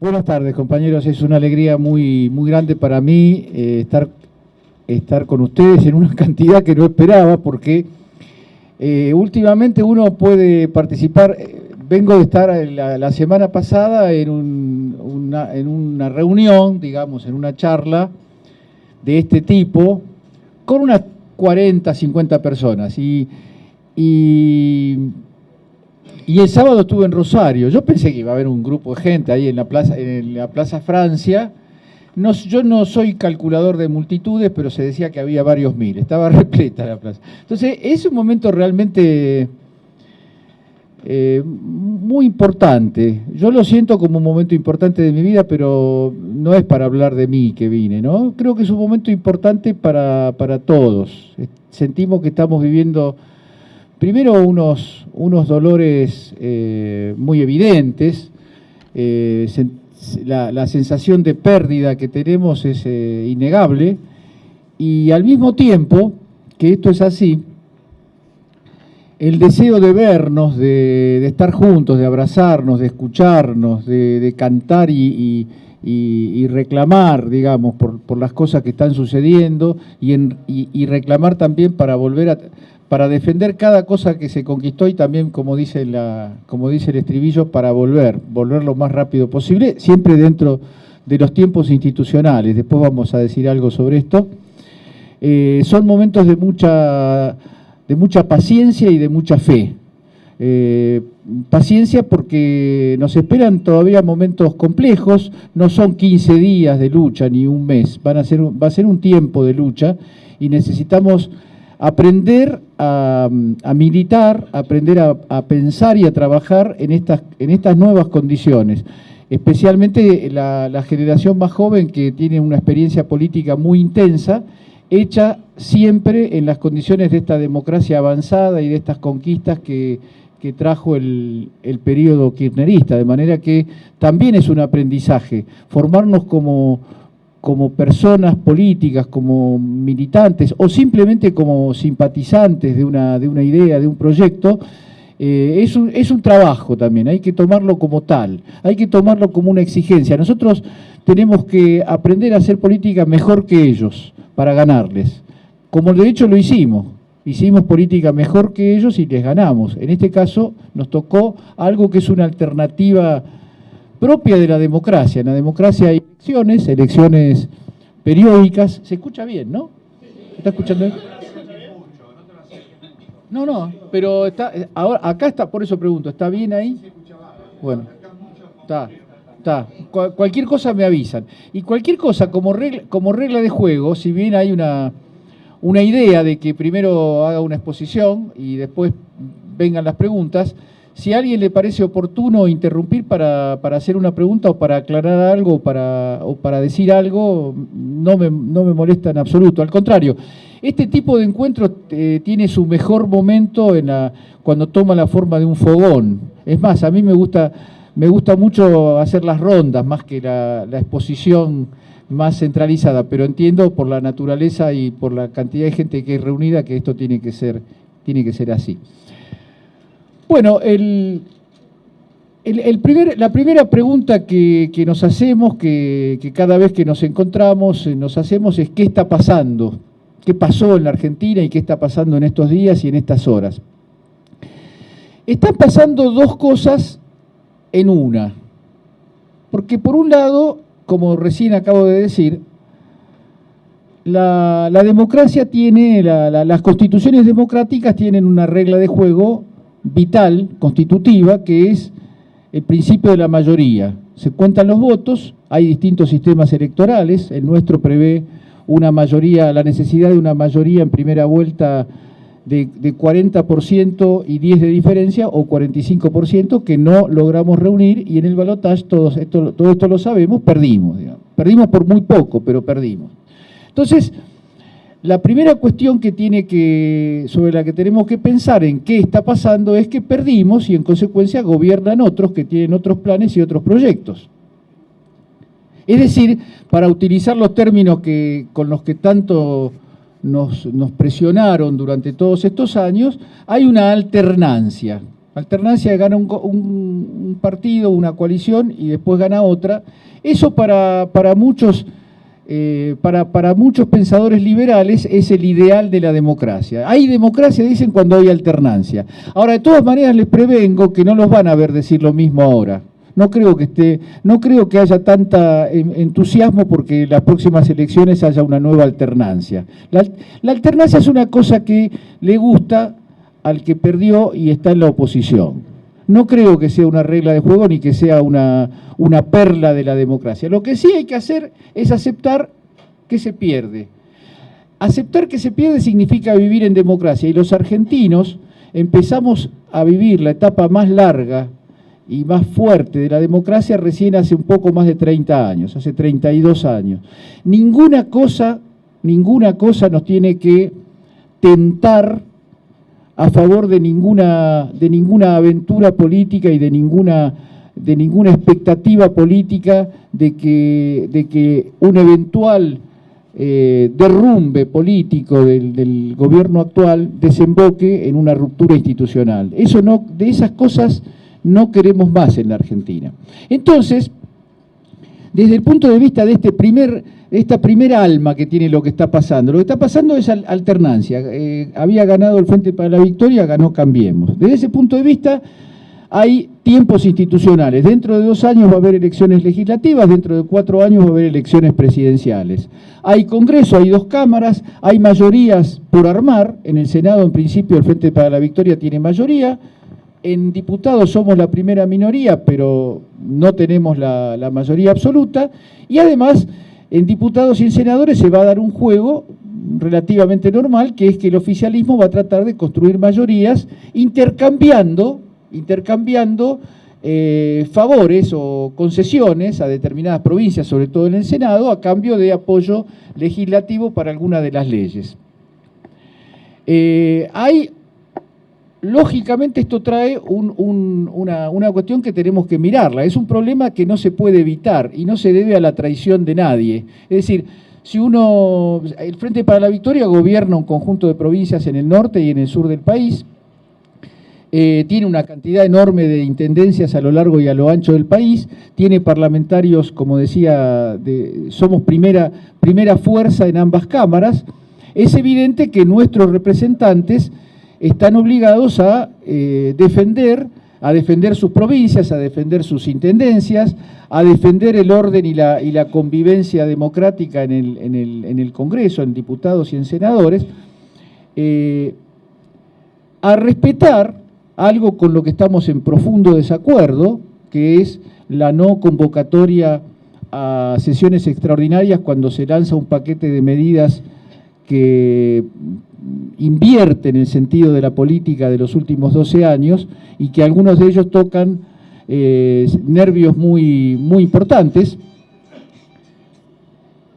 Buenas tardes, compañeros. Es una alegría muy grande para mí estar con ustedes en una cantidad que no esperaba, porque últimamente uno puede participar. Vengo de estar la semana pasada en una reunión, digamos, en una charla de este tipo, con unas 40, 50 personas. Y el sábado estuve en Rosario. Yo pensé que iba a haber un grupo de gente ahí en la Plaza Francia. Yo no soy calculador de multitudes, pero se decía que había varios mil. Estaba repleta la plaza. Entonces, es un momento realmente muy importante. Yo lo siento como un momento importante de mi vida, pero no es para hablar de mí que vine, ¿no? Creo que es un momento importante para todos. Sentimos que estamos viviendo primero unos dolores muy evidentes. La sensación de pérdida que tenemos es innegable, y al mismo tiempo que esto es así, el deseo de vernos, de estar juntos, de abrazarnos, de escucharnos, de cantar y reclamar, digamos, por las cosas que están sucediendo, y reclamar también para defender cada cosa que se conquistó, y también, como dice el estribillo, para volver lo más rápido posible, siempre dentro de los tiempos institucionales. Después vamos a decir algo sobre esto. Son momentos de mucha paciencia y de mucha fe. Paciencia porque nos esperan todavía momentos complejos. No son 15 días de lucha ni un mes, va a ser un tiempo de lucha, y necesitamos aprender a militar, aprender a pensar y a trabajar en estas nuevas condiciones. Especialmente la generación más joven, que tiene una experiencia política muy intensa, hecha siempre en las condiciones de esta democracia avanzada y de estas conquistas que trajo el periodo kirchnerista, de manera que también es un aprendizaje, formarnos como personas políticas, como militantes, o simplemente como simpatizantes de una idea, de un proyecto. Es un trabajo también, hay que tomarlo como tal, hay que tomarlo como una exigencia. Nosotros tenemos que aprender a hacer política mejor que ellos, para ganarles. Como de hecho lo hicimos política mejor que ellos y les ganamos. En este caso nos tocó algo que es una alternativa propia de la democracia. En la democracia hay elecciones periódicas. Se escucha bien, ¿no? ¿Está escuchando bien? No, pero ahora acá está, por eso pregunto, ¿está bien ahí? Bueno, está. Cualquier cosa me avisan. Y cualquier cosa, como regla de juego, si bien hay una idea de que primero haga una exposición y después vengan las preguntas, si a alguien le parece oportuno interrumpir para hacer una pregunta o para aclarar algo o para decir algo, no me molesta en absoluto. Al contrario, este tipo de encuentros tiene su mejor momento cuando toma la forma de un fogón. Es más, a mí me gusta mucho hacer las rondas más que la exposición más centralizada, pero entiendo por la naturaleza y por la cantidad de gente que es reunida que esto tiene que ser así. Bueno, la primera pregunta que nos hacemos, que cada vez que nos encontramos nos hacemos, es ¿qué está pasando? ¿Qué pasó en la Argentina y qué está pasando en estos días y en estas horas? Están pasando dos cosas en una. Porque por un lado, como recién acabo de decir, la democracia tiene, las constituciones democráticas tienen una regla de juego vital, constitutiva, que es el principio de la mayoría. Se cuentan los votos, hay distintos sistemas electorales, el nuestro prevé la necesidad de una mayoría en primera vuelta de 40% y 10 de diferencia, o 45%, que no logramos reunir, y en el balotaje, todo esto lo sabemos, perdimos, digamos. Perdimos por muy poco, pero perdimos. Entonces, la primera cuestión sobre la que tenemos que pensar en qué está pasando es que perdimos, y en consecuencia gobiernan otros que tienen otros planes y otros proyectos. Es decir, para utilizar los términos con los que tanto nos presionaron durante todos estos años, hay una alternancia. Alternancia gana un partido, una coalición y después gana otra. Eso para muchos pensadores liberales es el ideal de la democracia. Hay democracia, dicen, cuando hay alternancia. Ahora, de todas maneras, les prevengo que no los van a ver decir lo mismo ahora. No creo que haya tanta entusiasmo porque en las próximas elecciones haya una nueva alternancia. La alternancia es una cosa que le gusta al que perdió y está en la oposición. No creo que sea una regla de juego ni que sea una perla de la democracia. Lo que sí hay que hacer es aceptar que se pierde. Aceptar que se pierde significa vivir en democracia, y los argentinos empezamos a vivir la etapa más larga y más fuerte de la democracia recién hace un poco más de 30 años, hace 32 años. Ninguna cosa nos tiene que tentar a favor de ninguna aventura política y de ninguna expectativa política de que un eventual derrumbe político del gobierno actual desemboque en una ruptura institucional. De esas cosas no queremos más en la Argentina. Entonces, desde el punto de vista de esta primera alma que tiene lo que está pasando es alternancia. Había ganado el Frente para la Victoria, ganó Cambiemos. Desde ese punto de vista hay tiempos institucionales. Dentro de 2 años va a haber elecciones legislativas, dentro de 4 años va a haber elecciones presidenciales. Hay Congreso, hay 2 cámaras, hay mayorías por armar. En el Senado, en principio, el Frente para la Victoria tiene mayoría. En diputados somos la primera minoría, pero no tenemos la mayoría absoluta. Y además, en diputados y en senadores se va a dar un juego relativamente normal, que es que el oficialismo va a tratar de construir mayorías intercambiando favores o concesiones a determinadas provincias, sobre todo en el Senado, a cambio de apoyo legislativo para alguna de las leyes. Lógicamente esto trae una cuestión que tenemos que mirarla. Es un problema que no se puede evitar y no se debe a la traición de nadie. Es decir, el Frente para la Victoria gobierna un conjunto de provincias en el norte y en el sur del país, tiene una cantidad enorme de intendencias a lo largo y a lo ancho del país, tiene parlamentarios, como decía, somos primera fuerza en ambas cámaras. Es evidente que nuestros representantes están obligados a defender sus provincias, a defender sus intendencias, a defender el orden y la convivencia democrática en el Congreso, en diputados y en senadores, a respetar algo con lo que estamos en profundo desacuerdo, que es la no convocatoria a sesiones extraordinarias cuando se lanza un paquete de medidas que invierte en el sentido de la política de los últimos 12 años y que algunos de ellos tocan nervios muy importantes.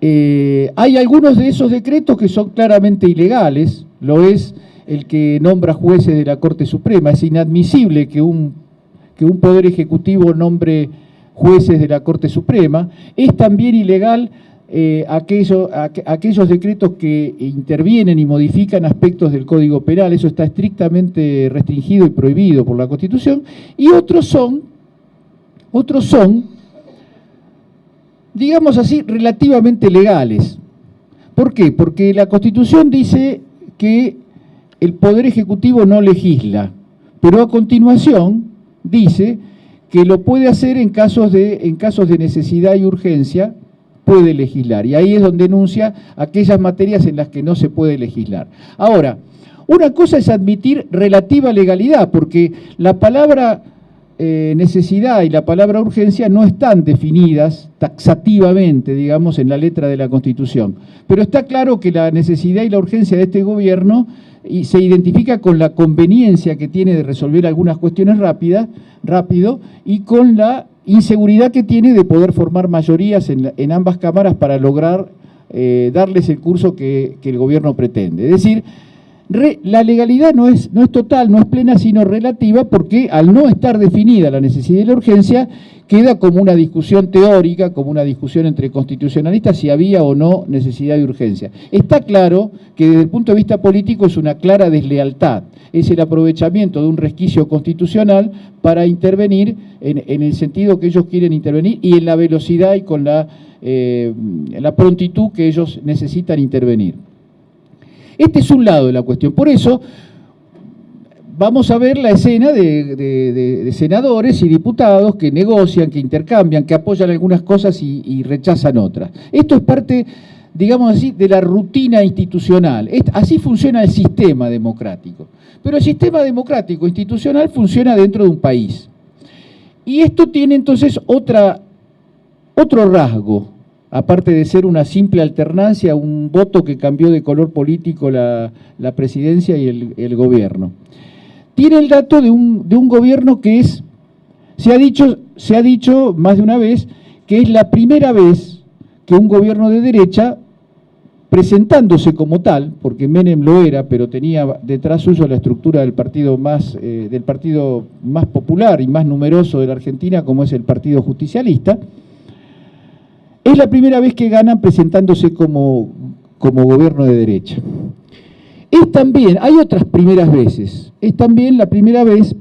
Hay algunos de esos decretos que son claramente ilegales, lo es el que nombra jueces de la Corte Suprema. Es inadmisible que un Poder Ejecutivo nombre jueces de la Corte Suprema. Es también ilegal aquellos decretos que intervienen y modifican aspectos del Código Penal. Eso está estrictamente restringido y prohibido por la Constitución. Y otros son, digamos así, relativamente legales. ¿Por qué? Porque la Constitución dice que el Poder Ejecutivo no legisla, pero a continuación dice que lo puede hacer en casos de necesidad y urgencia, puede legislar. Y ahí es donde enuncia aquellas materias en las que no se puede legislar. Ahora, una cosa es admitir relativa legalidad, porque la palabra necesidad y la palabra urgencia no están definidas taxativamente, digamos, en la letra de la Constitución. Pero está claro que la necesidad y la urgencia de este gobierno se identifica con la conveniencia que tiene de resolver algunas cuestiones rápido y con la inseguridad que tiene de poder formar mayorías en ambas cámaras para lograr darles el curso que el gobierno pretende. Es decir, la legalidad no es total, no es plena, sino relativa, porque al no estar definida la necesidad y la urgencia, queda como una discusión teórica, como una discusión entre constitucionalistas si había o no necesidad de urgencia. Está claro que desde el punto de vista político es una clara deslealtad, es el aprovechamiento de un resquicio constitucional para intervenir en el sentido que ellos quieren intervenir y en la velocidad y con la prontitud que ellos necesitan intervenir. Este es un lado de la cuestión. Por eso vamos a ver la escena de senadores y diputados que negocian, que intercambian, que apoyan algunas cosas y rechazan otras. Esto es parte, digamos así, de la rutina institucional. Así funciona el sistema democrático. Pero el sistema democrático institucional funciona dentro de un país. Y esto tiene entonces otro rasgo, aparte de ser una simple alternancia, un voto que cambió de color político la presidencia y el gobierno. Tiene el dato de un gobierno que se ha dicho más de una vez, que es la primera vez que un gobierno de derecha, presentándose como tal, porque Menem lo era, pero tenía detrás suyo la estructura del partido más popular y más numeroso de la Argentina, como es el Partido Justicialista, es la primera vez que ganan presentándose como gobierno de derecha. Es también, hay otras primeras veces, es también la primera vez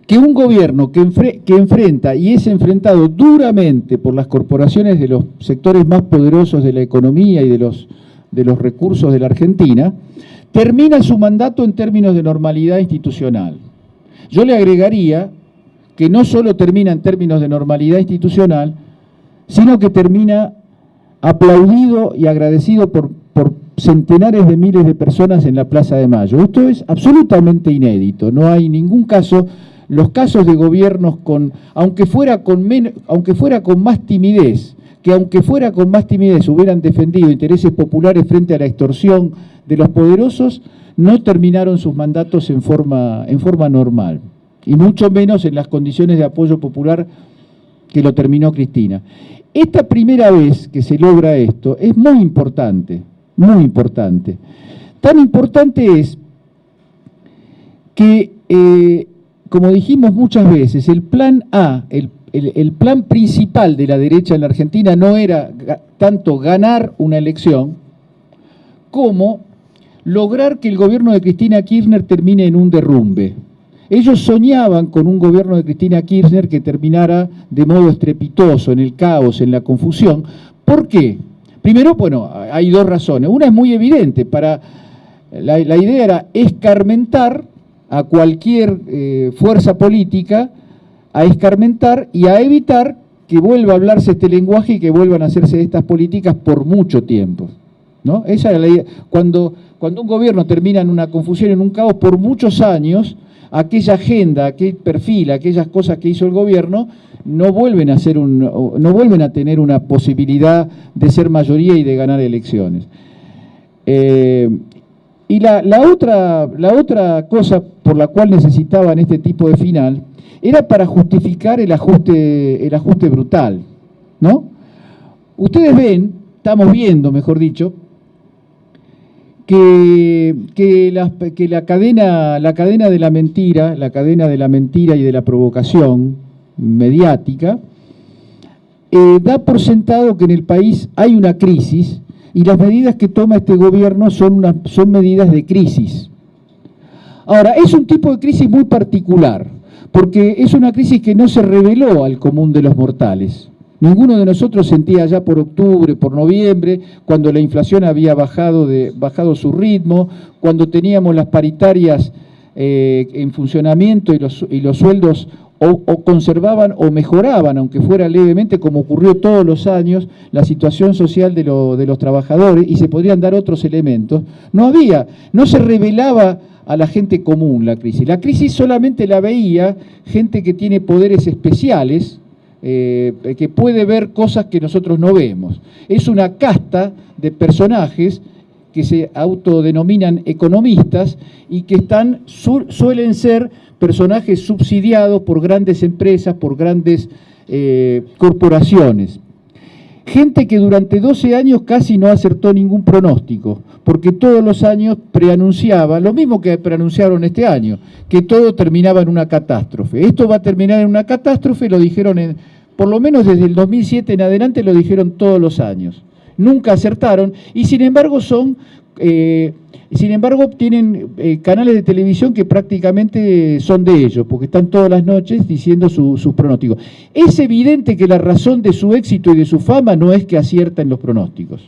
que un gobierno que enfrenta y es enfrentado duramente por las corporaciones de los sectores más poderosos de la economía y de los recursos de la Argentina, termina su mandato en términos de normalidad institucional. Yo le agregaría que no solo termina en términos de normalidad institucional, sino que termina aplaudido y agradecido por centenares de miles de personas en la Plaza de Mayo. Esto es absolutamente inédito, no hay ningún caso. Los casos de gobiernos aunque fuera con más timidez, hubieran defendido intereses populares frente a la extorsión de los poderosos, no terminaron sus mandatos en forma normal, y mucho menos en las condiciones de apoyo popular que lo terminó Cristina. Esta primera vez que se logra esto es muy importante, muy importante. Tan importante es que, como dijimos muchas veces, el plan A, el plan principal de la derecha en la Argentina no era tanto ganar una elección, como lograr que el gobierno de Cristina Kirchner termine en un derrumbe. Ellos soñaban con un gobierno de Cristina Kirchner que terminara de modo estrepitoso, en el caos, en la confusión. ¿Por qué? Primero, bueno, hay dos razones. Una es muy evidente. La idea era escarmentar a cualquier fuerza política, a escarmentar y a evitar que vuelva a hablarse este lenguaje y que vuelvan a hacerse estas políticas por mucho tiempo, ¿no? Esa era la idea. Cuando un gobierno termina en una confusión, en un caos por muchos años, aquella agenda, aquel perfil, aquellas cosas que hizo el gobierno, no vuelven a tener una posibilidad de ser mayoría y de ganar elecciones. Y la otra cosa por la cual necesitaban este tipo de final era para justificar el ajuste brutal, ¿no? Ustedes estamos viendo, mejor dicho, que la cadena de la mentira y de la provocación mediática da por sentado que en el país hay una crisis y las medidas que toma este gobierno son medidas de crisis. Ahora, es un tipo de crisis muy particular, porque es una crisis que no se reveló al común de los mortales. Ninguno de nosotros sentía ya por octubre, por noviembre, cuando la inflación había bajado su ritmo, cuando teníamos las paritarias en funcionamiento y los sueldos o conservaban o mejoraban, aunque fuera levemente, como ocurrió todos los años, la situación social de los trabajadores, y se podrían dar otros elementos. No se revelaba a la gente común la crisis. La crisis solamente la veía gente que tiene poderes especiales, que puede ver cosas que nosotros no vemos. Es una casta de personajes que se autodenominan economistas y que suelen ser personajes subsidiados por grandes empresas, por grandes corporaciones. Gente que durante 12 años casi no acertó ningún pronóstico, porque todos los años preanunciaba, lo mismo que preanunciaron este año, que todo terminaba en una catástrofe. Esto va a terminar en una catástrofe, lo dijeron por lo menos desde el 2007 en adelante, lo dijeron todos los años. Nunca acertaron y sin embargo tienen canales de televisión que prácticamente son de ellos, porque están todas las noches diciendo sus pronósticos. Es evidente que la razón de su éxito y de su fama no es que aciertan los pronósticos.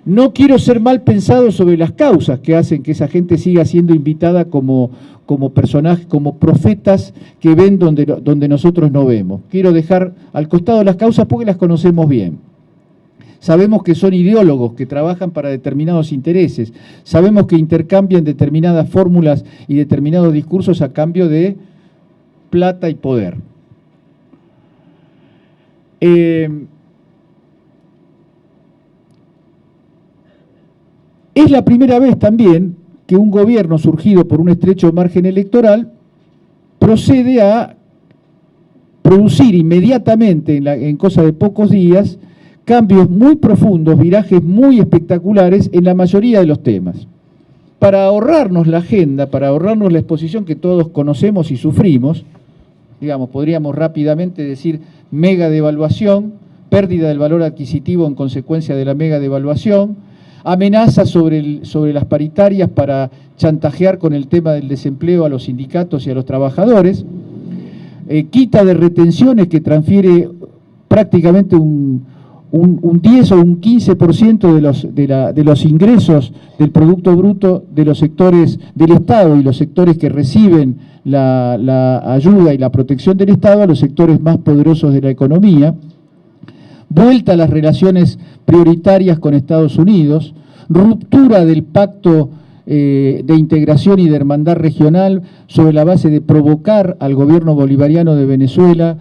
No quiero ser mal pensado sobre las causas que hacen que esa gente siga siendo invitada como personajes, como profetas que ven donde nosotros no vemos. Quiero dejar al costado las causas porque las conocemos bien. Sabemos que son ideólogos que trabajan para determinados intereses. Sabemos que intercambian determinadas fórmulas y determinados discursos a cambio de plata y poder. Es la primera vez también que un gobierno surgido por un estrecho margen electoral procede a producir inmediatamente, en cosa de pocos días, cambios muy profundos, virajes muy espectaculares en la mayoría de los temas. Para ahorrarnos la agenda, para ahorrarnos la exposición que todos conocemos y sufrimos, digamos, podríamos rápidamente decir mega devaluación, pérdida del valor adquisitivo en consecuencia de la mega devaluación, amenazas sobre las paritarias para chantajear con el tema del desempleo a los sindicatos y a los trabajadores, quita de retenciones que transfiere prácticamente un 10 o un 15% de los ingresos del Producto Bruto de los sectores del Estado y los sectores que reciben la ayuda y la protección del Estado a los sectores más poderosos de la economía, vuelta a las relaciones prioritarias con Estados Unidos, ruptura del pacto de integración y de hermandad regional sobre la base de provocar al gobierno bolivariano de Venezuela,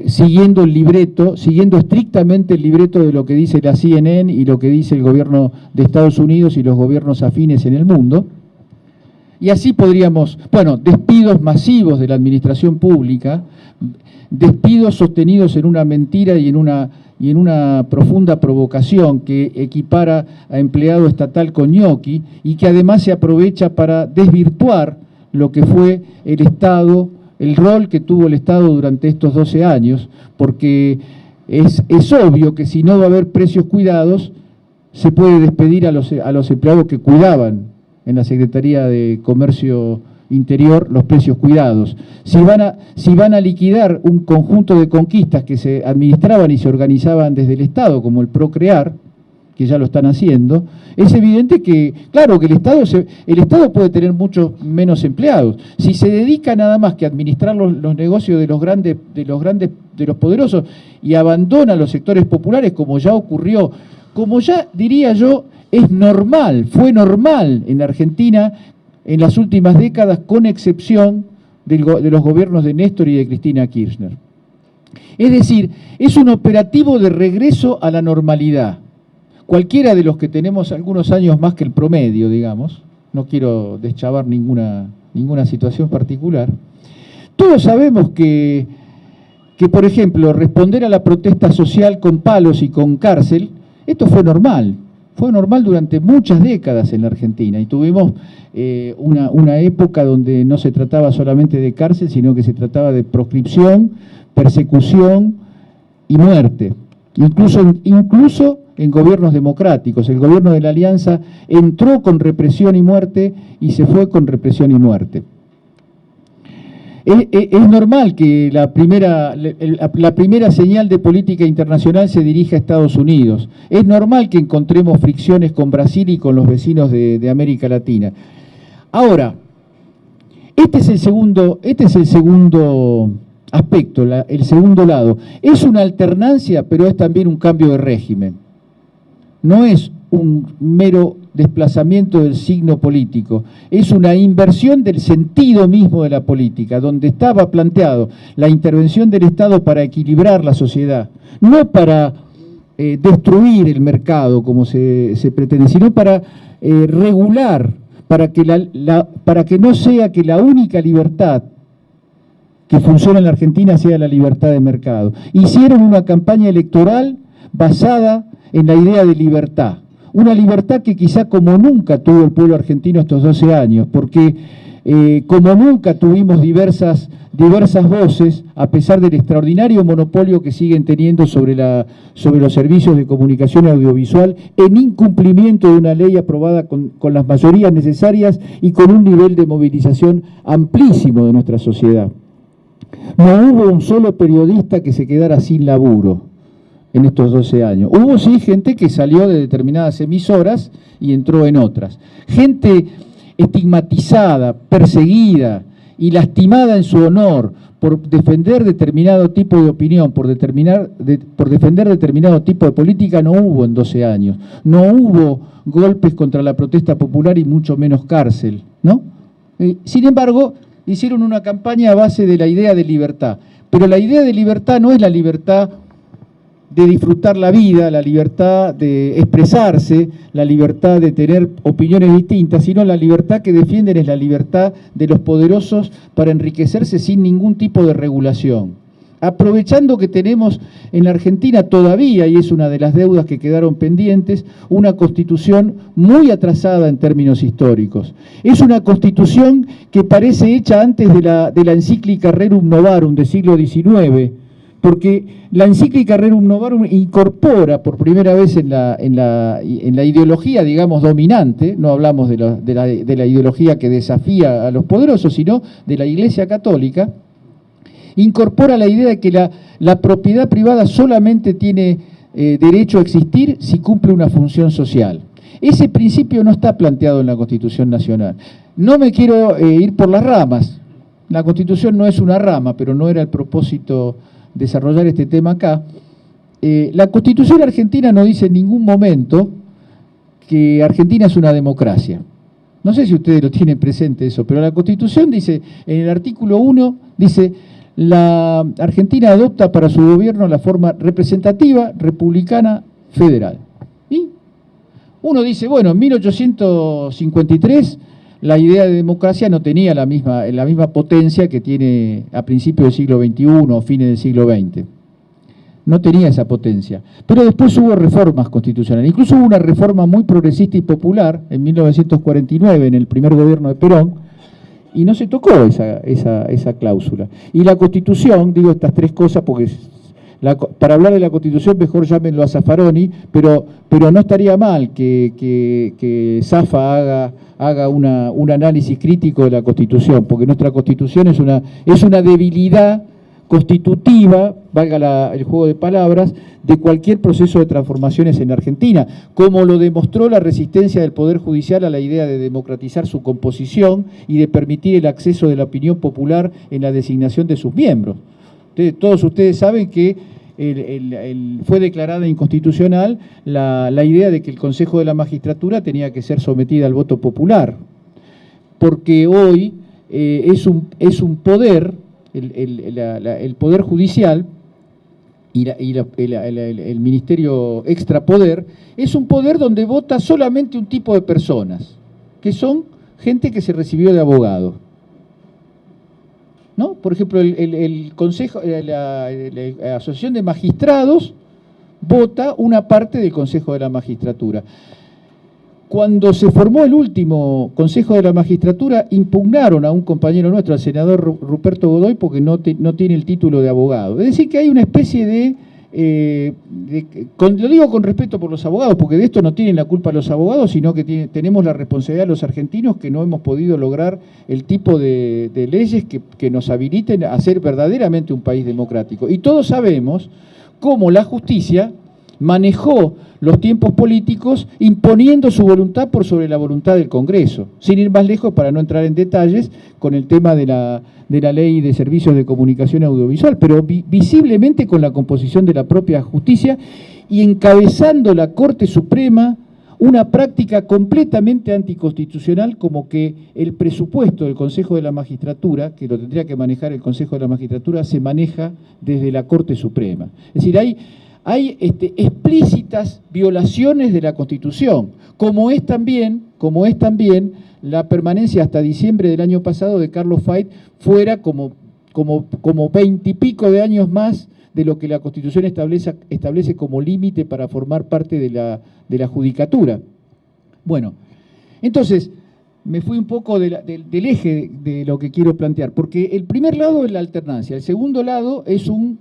siguiendo estrictamente el libreto de lo que dice la CNN y lo que dice el gobierno de Estados Unidos y los gobiernos afines en el mundo. Y así podríamos, despidos masivos de la administración pública, despidos sostenidos en una mentira y en una profunda provocación que equipara a empleado estatal con ñoqui y que además se aprovecha para desvirtuar lo que fue el Estado, el rol que tuvo el Estado durante estos 12 años, porque es obvio que si no va a haber precios cuidados, se puede despedir a los empleados que cuidaban en la Secretaría de Comercio Interior los precios cuidados. Si van a liquidar un conjunto de conquistas que se administraban y se organizaban desde el Estado, como el Procrear, que ya lo están haciendo, es evidente que, claro, que el Estado puede tener muchos menos empleados. Si se dedica nada más que a administrar los negocios de los poderosos y abandona los sectores populares, como ya ocurrió, como ya diría yo, fue normal en Argentina en las últimas décadas, con excepción de los gobiernos de Néstor y de Cristina Kirchner. Es decir, es un operativo de regreso a la normalidad. Cualquiera de los que tenemos algunos años más que el promedio, digamos, no quiero deschavar ninguna situación particular, todos sabemos que, por ejemplo, responder a la protesta social con palos y con cárcel, esto fue normal durante muchas décadas en la Argentina y tuvimos una época donde no se trataba solamente de cárcel, sino que se trataba de proscripción, persecución y muerte, incluso en gobiernos democráticos. El gobierno de la Alianza entró con represión y muerte y se fue con represión y muerte. Es normal que la primera señal de política internacional se dirija a Estados Unidos. Es normal que encontremos fricciones con Brasil y con los vecinos de América Latina. Ahora, este es el segundo aspecto, el segundo lado. Es una alternancia, pero es también un cambio de régimen. No es un mero desplazamiento del signo político, es una inversión del sentido mismo de la política, donde estaba planteado la intervención del Estado para equilibrar la sociedad, no para destruir el mercado como se pretende, sino para regular, para que no sea que la única libertad que funciona en la Argentina sea la libertad de mercado. Hicieron una campaña electoral basada en la idea de libertad. Una libertad que quizá como nunca tuvo el pueblo argentino estos 12 años, porque como nunca tuvimos diversas voces, a pesar del extraordinario monopolio que siguen teniendo sobre los servicios de comunicación audiovisual, en incumplimiento de una ley aprobada con las mayorías necesarias y con un nivel de movilización amplísimo de nuestra sociedad. No hubo un solo periodista que se quedara sin laburo en estos 12 años. Hubo sí gente que salió de determinadas emisoras y entró en otras. Gente estigmatizada, perseguida y lastimada en su honor por defender determinado tipo de opinión, por defender determinado tipo de política, no hubo en 12 años. No hubo golpes contra la protesta popular y mucho menos cárcel, ¿no? Sin embargo, hicieron una campaña a base de la idea de libertad. Pero la idea de libertad no es la libertad de disfrutar la vida, la libertad de expresarse, la libertad de tener opiniones distintas, sino la libertad que defienden es la libertad de los poderosos para enriquecerse sin ningún tipo de regulación. Aprovechando que tenemos en la Argentina todavía, y es una de las deudas que quedaron pendientes, una constitución muy atrasada en términos históricos. Es una constitución que parece hecha antes de la encíclica Rerum Novarum del siglo XIX, porque la encíclica Rerum Novarum incorpora por primera vez en la ideología, digamos, dominante, no hablamos de la ideología que desafía a los poderosos, sino de la Iglesia Católica, incorpora la idea de que la propiedad privada solamente tiene derecho a existir si cumple una función social. Ese principio no está planteado en la Constitución Nacional. No me quiero ir por las ramas. La Constitución no es una rama, pero no era el propósito desarrollar este tema acá. La Constitución argentina no dice en ningún momento que Argentina es una democracia. No sé si ustedes lo tienen presente eso, pero la Constitución dice, en el artículo 1, dice: la Argentina adopta para su gobierno la forma representativa, republicana, federal. Y uno dice, bueno, en 1853 la idea de democracia no tenía la misma potencia que tiene a principios del siglo XXI o fines del siglo XX. No tenía esa potencia. Pero después hubo reformas constitucionales. Incluso hubo una reforma muy progresista y popular en 1949, en el primer gobierno de Perón, y no se tocó esa cláusula. Y la Constitución, digo estas tres cosas porque para hablar de la Constitución mejor llámenlo a Zaffaroni, pero no estaría mal que Zaffa haga un análisis crítico de la Constitución, porque nuestra Constitución es una debilidad constitutiva, valga el juego de palabras, de cualquier proceso de transformaciones en Argentina, como lo demostró la resistencia del Poder Judicial a la idea de democratizar su composición y de permitir el acceso de la opinión popular en la designación de sus miembros. Todos ustedes saben que fue declarada inconstitucional la idea de que el Consejo de la Magistratura tenía que ser sometida al voto popular, porque hoy es un poder, el Poder Judicial y el Ministerio Extrapoder, es un poder donde vota solamente un tipo de personas, que son gente que se recibió de abogado, ¿no? Por ejemplo, el Consejo, la Asociación de Magistrados vota una parte del Consejo de la Magistratura. Cuando se formó el último Consejo de la Magistratura, impugnaron a un compañero nuestro, al senador Ruperto Godoy, porque no tiene el título de abogado. Es decir, que hay una especie lo digo con respeto por los abogados, porque de esto no tienen la culpa los abogados, sino que tenemos la responsabilidad los argentinos que no hemos podido lograr el tipo de leyes que nos habiliten a ser verdaderamente un país democrático. Y todos sabemos cómo la justicia manejó los tiempos políticos imponiendo su voluntad por sobre la voluntad del Congreso, sin ir más lejos para no entrar en detalles con el tema de la ley de servicios de comunicación audiovisual, pero visiblemente con la composición de la propia justicia y encabezando la Corte Suprema una práctica completamente anticonstitucional, como que el presupuesto del Consejo de la Magistratura, que lo tendría que manejar el Consejo de la Magistratura, se maneja desde la Corte Suprema. Es decir, hay explícitas violaciones de la Constitución, como es también la permanencia hasta diciembre del año pasado de Carlos Fait fuera, como como 20 y pico de años más de lo que la Constitución establece como límite para formar parte de la judicatura. Bueno, entonces, me fui un poco del eje de lo que quiero plantear, porque el primer lado es la alternancia, el segundo lado es un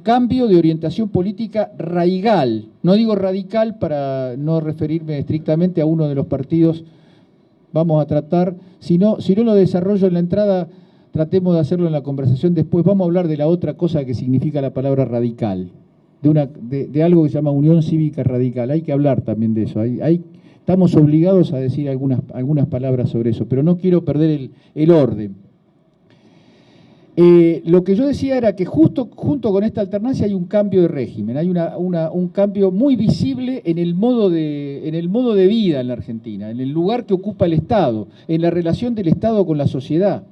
cambio de orientación política radical, no digo radical para no referirme estrictamente a uno de los partidos, vamos a tratar, si no lo desarrollo en la entrada, tratemos de hacerlo en la conversación después, vamos a hablar de la otra cosa que significa la palabra radical, de algo que se llama Unión Cívica Radical, hay que hablar también de eso, estamos obligados a decir algunas palabras sobre eso, pero no quiero perder el orden. Lo que yo decía era que junto con esta alternancia hay un cambio de régimen, hay un cambio muy visible en el modo de vida en la Argentina, en el lugar que ocupa el Estado, en la relación del Estado con la sociedad.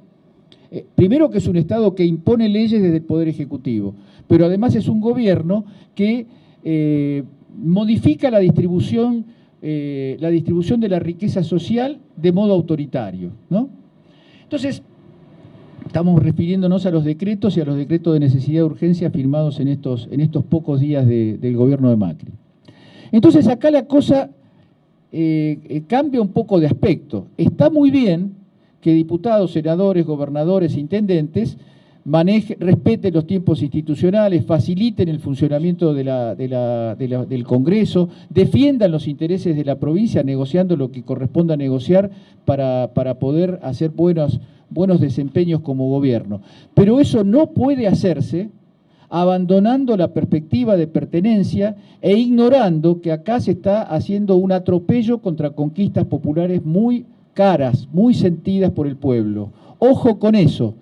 Primero que es un Estado que impone leyes desde el Poder Ejecutivo, pero además es un gobierno que modifica la distribución de la riqueza social de modo autoritario, ¿no? Entonces, estamos refiriéndonos a los decretos y a los decretos de necesidad de urgencia firmados en estos pocos días del gobierno de Macri. Entonces, acá la cosa cambia un poco de aspecto. Está muy bien que diputados, senadores, gobernadores, intendentes respeten los tiempos institucionales, faciliten el funcionamiento del Congreso, defiendan los intereses de la provincia negociando lo que corresponda negociar para poder hacer buenos desempeños como gobierno. Pero eso no puede hacerse abandonando la perspectiva de pertenencia e ignorando que acá se está haciendo un atropello contra conquistas populares muy caras, muy sentidas por el pueblo. Ojo con eso,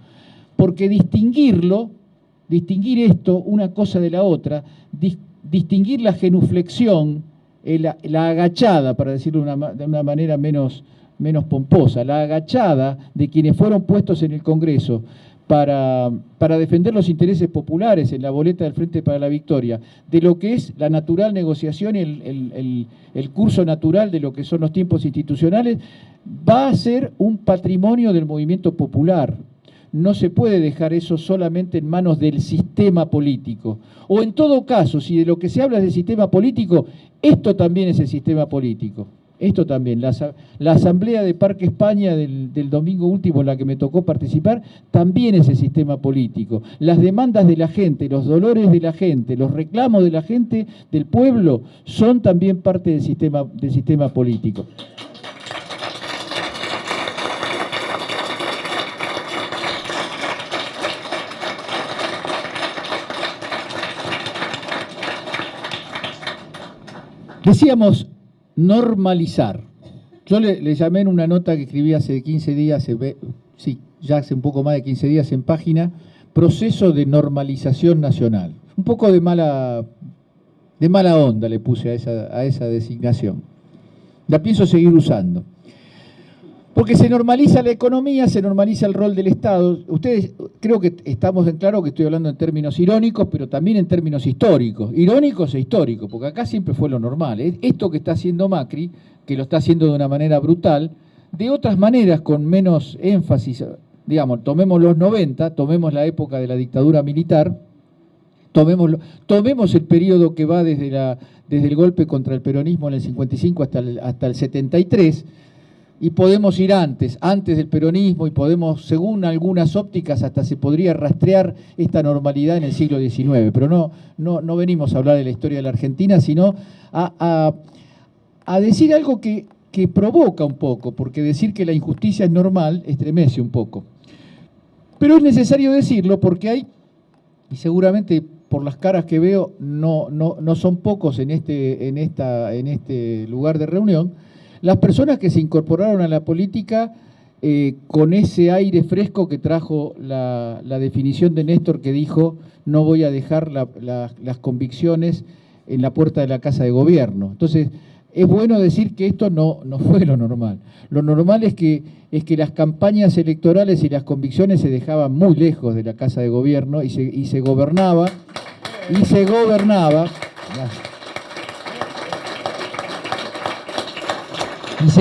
porque distinguir esto, una cosa de la otra, distinguir la genuflexión, la agachada, para decirlo de una manera menos pomposa, la agachada de quienes fueron puestos en el Congreso para defender los intereses populares en la boleta del Frente para la Victoria, de lo que es la natural negociación y el curso natural de lo que son los tiempos institucionales, va a ser un patrimonio del movimiento popular. No se puede dejar eso solamente en manos del sistema político. O en todo caso, si de lo que se habla es del sistema político, esto también es el sistema político. Esto también, la asamblea de Parque España del domingo último en la que me tocó participar, también es el sistema político. Las demandas de la gente, los dolores de la gente, los reclamos de la gente, del pueblo, son también parte del sistema político. Decíamos normalizar. Yo le llamé en una nota que escribí hace 15 días, ya hace un poco más de 15 días en página, proceso de normalización nacional. Un poco de mala onda le puse a esa designación. La pienso seguir usando. Porque se normaliza la economía, se normaliza el rol del Estado. Ustedes, creo que estamos en claro que estoy hablando en términos irónicos, pero también en términos históricos. Irónicos e históricos, porque acá siempre fue lo normal. Esto que está haciendo Macri, que lo está haciendo de una manera brutal, de otras maneras con menos énfasis, digamos, tomemos los 90, tomemos la época de la dictadura militar, tomemos el periodo que va desde el golpe contra el peronismo en el 55 hasta el 73, y podemos ir antes del peronismo, y podemos, según algunas ópticas, hasta se podría rastrear esta normalidad en el siglo XIX. Pero no venimos a hablar de la historia de la Argentina, sino a decir algo que provoca un poco, porque decir que la injusticia es normal estremece un poco. Pero es necesario decirlo porque hay, y seguramente por las caras que veo no son pocos en este lugar de reunión, las personas que se incorporaron a la política con ese aire fresco que trajo la definición de Néstor, que dijo: no voy a dejar las convicciones en la puerta de la Casa de Gobierno. Entonces, es bueno decir que esto no fue lo normal. Lo normal es que las campañas electorales y las convicciones se dejaban muy lejos de la Casa de Gobierno y se gobernaba. Y se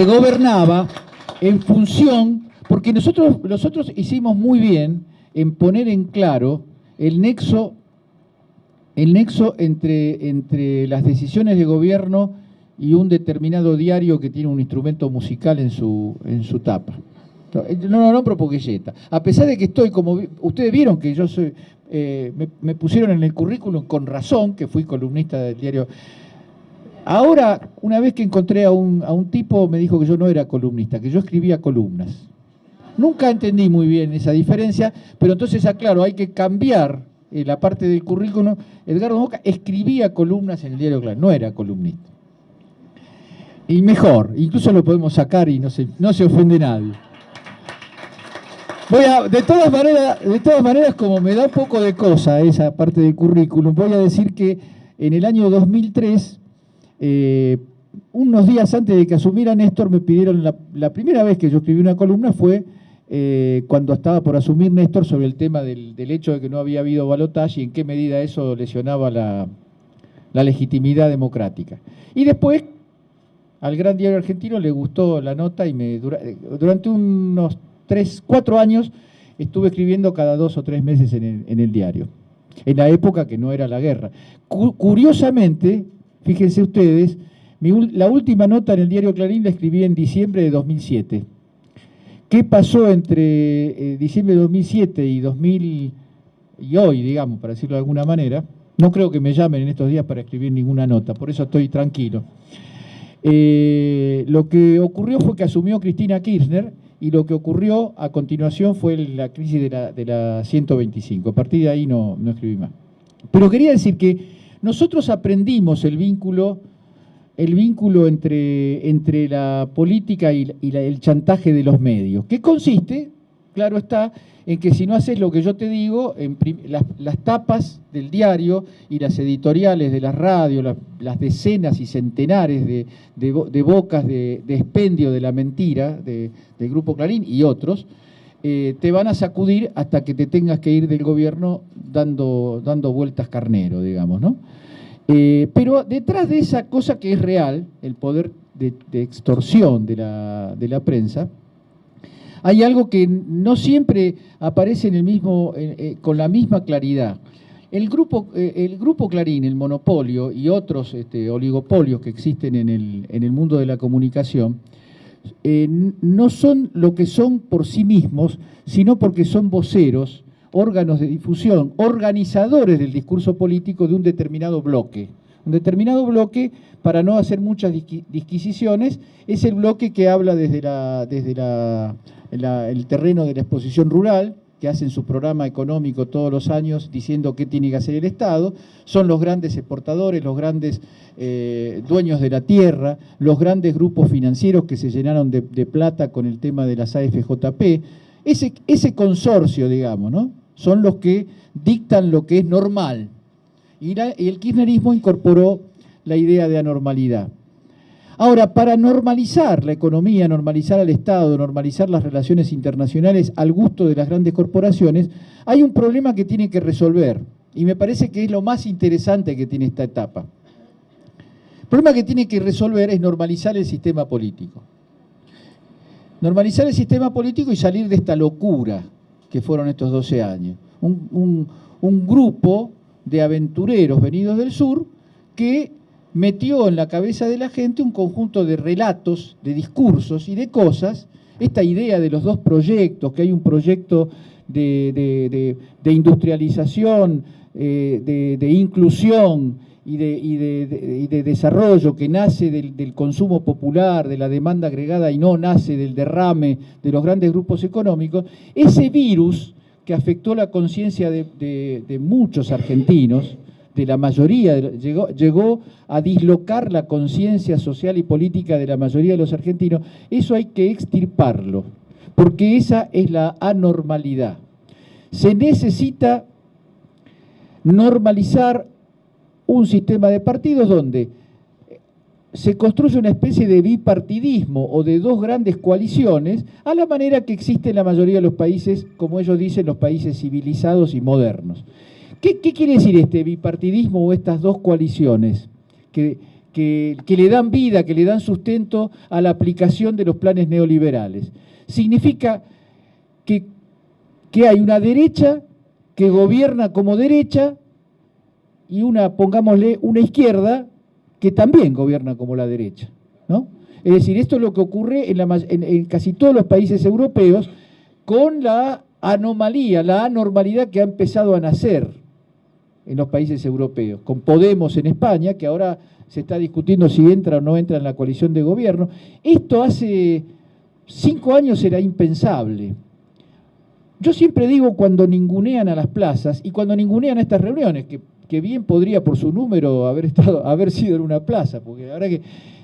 gobernaba en función Porque nosotros hicimos muy bien en poner en claro el nexo entre las decisiones de gobierno y un determinado diario que tiene un instrumento musical en su tapa. No lo nombro porque yeta. A pesar de que estoy, como ustedes vieron que yo soy, me pusieron en el currículum con razón, que fui columnista del diario. Ahora, una vez que encontré a un tipo, me dijo que yo no era columnista, que yo escribía columnas. Nunca entendí muy bien esa diferencia, pero entonces aclaro, hay que cambiar la parte del currículum. Edgardo Moca escribía columnas en el diario Clarín, no era columnista. Y mejor, incluso lo podemos sacar y no se ofende nadie. De todas maneras, como me da un poco de cosa esa parte del currículum, voy a decir que en el año 2003, unos días antes de que asumiera Néstor, me pidieron, la primera vez que yo escribí una columna fue cuando estaba por asumir Néstor, sobre el tema del hecho de que no había habido balotaje y en qué medida eso lesionaba la legitimidad democrática. Y después, al Gran Diario Argentino le gustó la nota y durante unos 4 años estuve escribiendo cada 2 o 3 meses en el diario, en la época que no era la guerra. Curiosamente, fíjense ustedes, la última nota en el diario Clarín la escribí en diciembre de 2007. ¿Qué pasó entre diciembre de 2007 y hoy, digamos, para decirlo de alguna manera? No creo que me llamen en estos días para escribir ninguna nota, por eso estoy tranquilo. Lo que ocurrió fue que asumió Cristina Kirchner y lo que ocurrió a continuación fue la crisis de la 125. A partir de ahí no escribí más. Pero quería decir que nosotros aprendimos el vínculo entre la política y el chantaje de los medios, que consiste, claro está, en que si no haces lo que yo te digo, las tapas del diario y las editoriales de las radios, las decenas y centenares de bocas de expendio de la mentira del Grupo Clarín y otros, te van a sacudir hasta que te tengas que ir del gobierno dando vueltas carnero, digamos, ¿no? Pero detrás de esa cosa que es real, el poder de extorsión de la prensa, hay algo que no siempre aparece con la misma claridad. El grupo Clarín, el monopolio y otros oligopolios que existen en el mundo de la comunicación, no son lo que son por sí mismos, sino porque son voceros, órganos de difusión, organizadores del discurso político de un determinado bloque. Un determinado bloque, para no hacer muchas disquisiciones, es el bloque que habla desde el terreno de la exposición rural, que hacen su programa económico todos los años diciendo qué tiene que hacer el Estado. Son los grandes exportadores, los grandes dueños de la tierra, los grandes grupos financieros que se llenaron de plata con el tema de las AFJP. Ese consorcio, digamos, ¿no? Son los que dictan lo que es normal. Y el kirchnerismo incorporó la idea de anormalidad. Ahora, para normalizar la economía, normalizar al Estado, normalizar las relaciones internacionales al gusto de las grandes corporaciones, hay un problema que tiene que resolver. Y me parece que es lo más interesante que tiene esta etapa. El problema que tiene que resolver es normalizar el sistema político. Normalizar el sistema político y salir de esta locura que fueron estos 12 años. Un grupo de aventureros venidos del sur que metió en la cabeza de la gente un conjunto de relatos, de discursos y de cosas, esta idea de los dos proyectos, que hay un proyecto de industrialización, de inclusión y de desarrollo que nace del consumo popular, de la demanda agregada y no nace del derrame de los grandes grupos económicos, ese virus que afectó la conciencia de muchos argentinos, de la mayoría, llegó a dislocar la conciencia social y política de la mayoría de los argentinos, eso hay que extirparlo, porque esa es la anormalidad. Se necesita normalizar un sistema de partidos donde se construye una especie de bipartidismo o de dos grandes coaliciones a la manera que existe en la mayoría de los países, como ellos dicen, los países civilizados y modernos. ¿Qué quiere decir este bipartidismo o estas dos coaliciones que le dan vida, que le dan sustento a la aplicación de los planes neoliberales? Significa que, que hay una derecha que gobierna como derecha y una, pongámosle, una izquierda que también gobierna como la derecha, ¿no? Es decir, esto es lo que ocurre en casi todos los países europeos con la anomalía, la anormalidad que ha empezado a nacer en los países europeos, con Podemos en España, que ahora se está discutiendo si entra o no entra en la coalición de gobierno. Esto hace 5 años era impensable. Yo siempre digo cuando ningunean a las plazas y cuando ningunean a estas reuniones, que bien podría por su número haber sido en una plaza, porque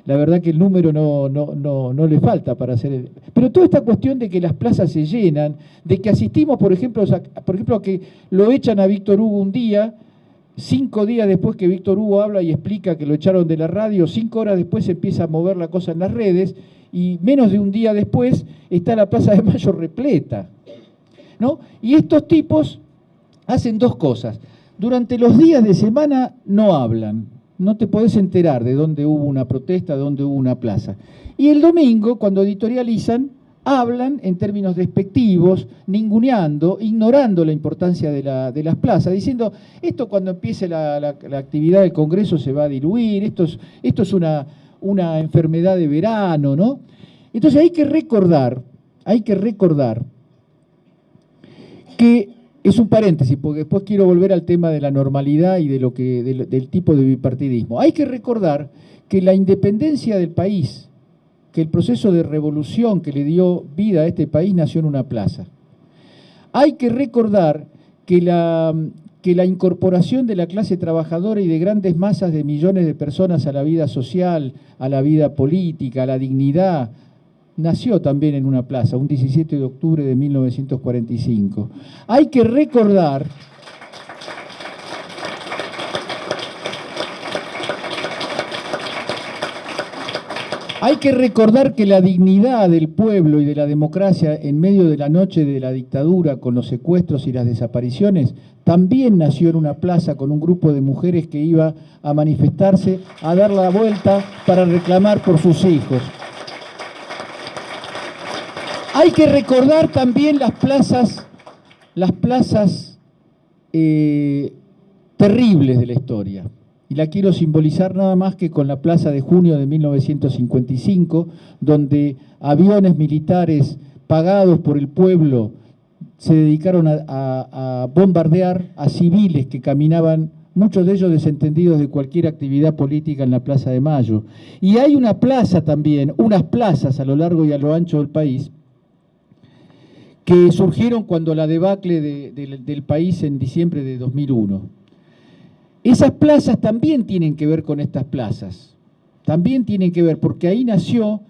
la verdad que el número no le falta para hacer. Pero toda esta cuestión de que las plazas se llenan, de que asistimos, por ejemplo, a que lo echan a Víctor Hugo un día, 5 días después que Víctor Hugo habla y explica que lo echaron de la radio, 5 horas después se empieza a mover la cosa en las redes y menos de un día después está la Plaza de Mayo repleta, ¿no? Y estos tipos hacen 2 cosas. Durante los días de semana no hablan, no te podés enterar de dónde hubo una protesta, de dónde hubo una plaza. Y el domingo, cuando editorializan, hablan en términos despectivos, ninguneando, ignorando la importancia de las plazas, diciendo, esto cuando empiece la actividad del Congreso se va a diluir, esto es una enfermedad de verano, ¿no? Entonces hay que recordar que es un paréntesis, porque después quiero volver al tema de la normalidad y del tipo de bipartidismo. Hay que recordar que la independencia del país, que el proceso de revolución que le dio vida a este país nació en una plaza. Hay que recordar que la incorporación de la clase trabajadora y de grandes masas de millones de personas a la vida social, a la vida política, a la dignidad, nació también en una plaza, un 17 de octubre de 1945. Hay que recordar que la dignidad del pueblo y de la democracia en medio de la noche de la dictadura, con los secuestros y las desapariciones, también nació en una plaza con un grupo de mujeres que iba a manifestarse, a dar la vuelta para reclamar por sus hijos. Hay que recordar también las plazas terribles de la historia. Y la quiero simbolizar nada más que con la Plaza de Junio de 1955, donde aviones militares pagados por el pueblo se dedicaron a bombardear a civiles que caminaban, muchos de ellos desentendidos de cualquier actividad política en la Plaza de Mayo. Y hay una plaza también, unas plazas a lo largo y a lo ancho del país, que surgieron cuando la debacle del país en diciembre de 2001. Esas plazas también tienen que ver con estas plazas, también tienen que ver, porque ahí nació,